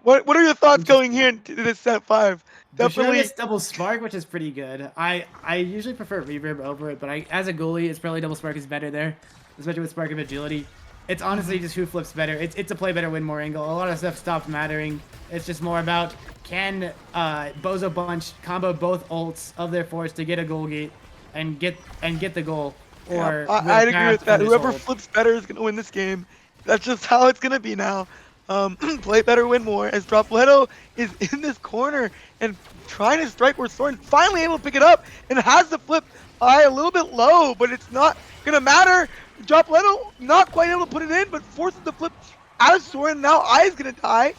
What are your thoughts going here into this set 5? Definitely double spark, which is pretty good. I usually prefer reverb over it, but as a goalie, it's probably double spark is better there, especially with spark of agility. It's honestly just who flips better. It's a play better, win more angle. A lot of stuff stopped mattering. It's just more about can Bozo Bunch combo both ults of their force to get a goal gate and get the goal. Or I'd agree with that. Whoever flips better is gonna win this game. That's just how it's gonna be now. Play better, win more, as dropleto is in this corner and trying to strike where Soren finally able to pick it up and has the flip a little bit low, but it's not gonna matter. dropleto not quite able to put it in, but forces the flip out of Soren. Now I is going to die.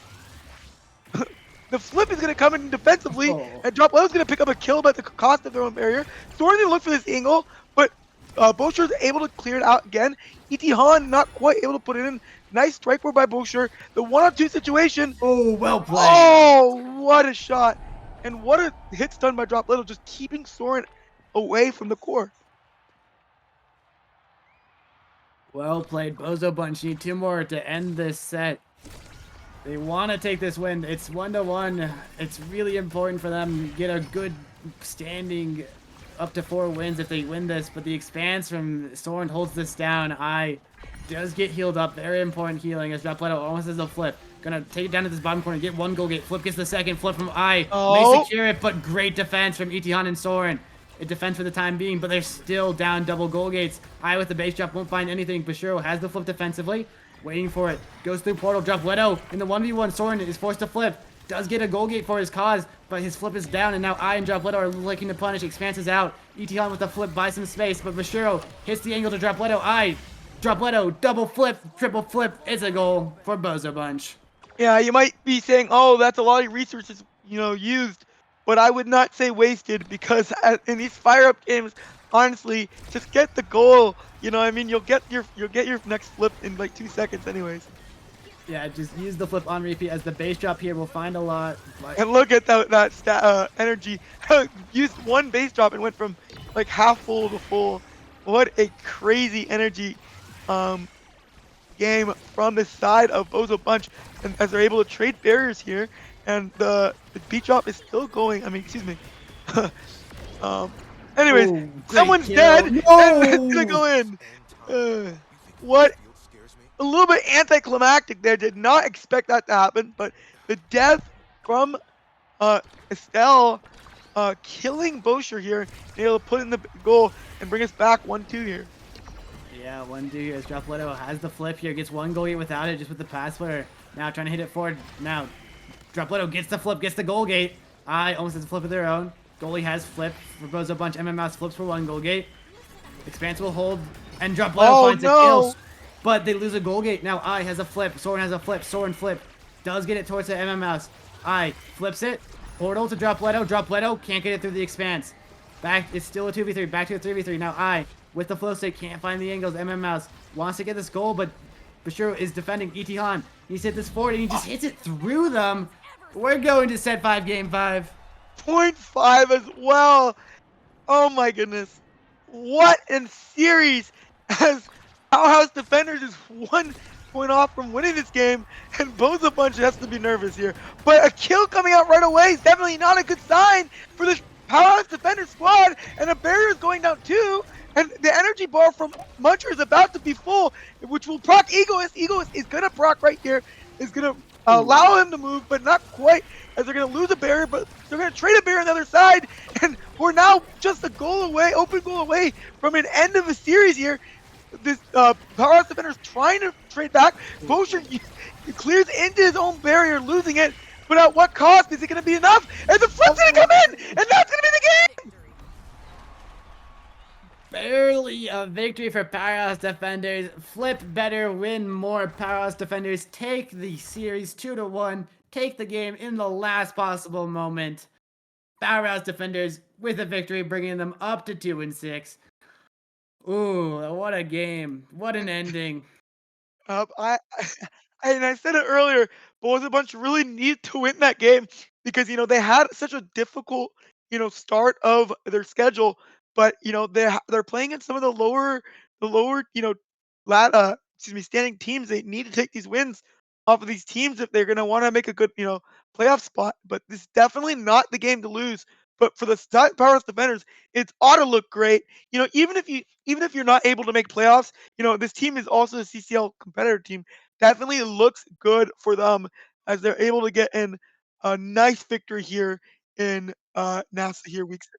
The flip is going to come in defensively, Oh. and dropleto is going to pick up a kill at the cost of their own barrier. Soren's going to look for this angle, but boshur is able to clear it out again. Han not quite able to put it in. Nice strike board by boshur. The 1-on-2 situation. Oh, well played. Oh, what a shot. And what a hit stun by dropleto, just keeping Soren away from the core. Well played, Bozo Bunch. Need 2 more to end this set. They want to take this win. It's 1-1. It's really important for them to get a good standing up to 4 wins if they win this. But the expanse from Soren holds this down. Does get healed up. Very important healing as dropleto almost has a flip. Gonna take it down to this bottom corner. Get 1 goal. Get flip. Gets the second flip from May secure it, but great defense from Han and Soren. It defends for the time being, but they're still down double goal gates. with the base drop won't find anything. boshur has the flip defensively. Waiting for it. Goes through portal. dropleto in the 1v1. Soren is forced to flip. Does get a goal gate for his cause, but his flip is down, and now and dropleto are looking to punish. Expanse is out. with the flip buys some space, but boshur hits the angle to dropleto. dropleto, double flip, triple flip. It's a goal for Bozo Bunch. Yeah, you might be saying, oh, that's a lot of resources, used. But I would not say wasted, because in these fire-up games, honestly, just get the goal. You know what I mean? You'll get your next flip in like 2 seconds anyways. Yeah, just use the flip on repeat as the base drop here will find a lot. And look at that energy. Used 1 base drop and went from like half full to full. What a crazy energy game from the side of Bozo Bunch, and as they're able to trade barriers here, and the beat drop is still going. I mean, excuse me. Anyways, Ooh, someone's kill. dead. No! And it's gonna go in. What? A little bit anticlimactic there. Did not expect that to happen, but the death from Estelle killing boshur here, and able to put in the goal and bring us back 1-2 here. Yeah, 1-2 here as dropleto has the flip here, gets 1 goal without it, just with the pass footer. Now trying to hit it forward. Now dropleto gets the flip, gets the goal gate. Almost has a flip of their own. Goalie has flip for Bozo Bunch. MnnMouse flips for 1 goal gate. Expanse will hold, and dropleto finds a kill, but they lose a goal gate. Now has a flip. Soren has a flip. Soren flip. Does get it towards the MnnMouse. Flips it. Portal to dropleto. dropleto can't get it through the expanse. Back, it's still a 2v3. Back to a 3v3. Now with the flow stick, can't find the angles. MnnMouse wants to get this goal, but boshur is defending. Han. He's hit this forward, and he just hits it through them. We're going to set 5, game 5. 0.5 as well. Oh my goodness. What in series, as Powerhouse Defenders is 1 point off from winning this game, and Bozo Bunch has to be nervous here. But a kill coming out right away is definitely not a good sign for this Powerhouse Defender squad, and a barrier is going down too. And the energy bar from Muncher is about to be full, which will proc Egoist. Egoist is going to proc right here. Is going to allow him to move, but not quite, as they're going to lose a barrier, but they're going to trade a barrier on the other side. And we're now just a goal away, open goal away from an end of a series here. This Powerhouse Defender is trying to trade back. boshur he clears into his own barrier, losing it. But at what cost? Is it going to be enough? And the flip's going to come in! And that's going to be the game! Barely a victory for Powerhouse Defenders. Flip better, win more. Powerhouse Defenders take the series 2-1. Take the game in the last possible moment. Powerhouse Defenders with a victory, bringing them up to 2-6. Ooh, what a game. What an ending. I said it earlier, Bozo Bunch really need to win that game, because they had such a difficult start of their schedule, but they're playing in some of the lower standing teams. They need to take these wins off of these teams if they're going to want to make a good playoff spot. But this is definitely not the game to lose. But for the Powerhouse Defenders, it ought to look great. Even if you're not able to make playoffs, this team is also a CCL competitor team. Definitely looks good for them, as they're able to get in a nice victory here in NASA here week 6.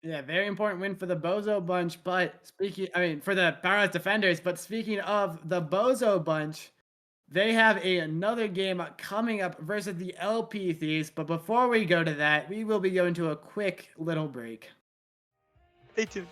Yeah, very important win for the Bozo Bunch. But for the Powerhouse Defenders. But speaking of the Bozo Bunch, they have another game coming up versus the LP Thieves. But before we go to that, we will be going to a quick little break. Stay tuned.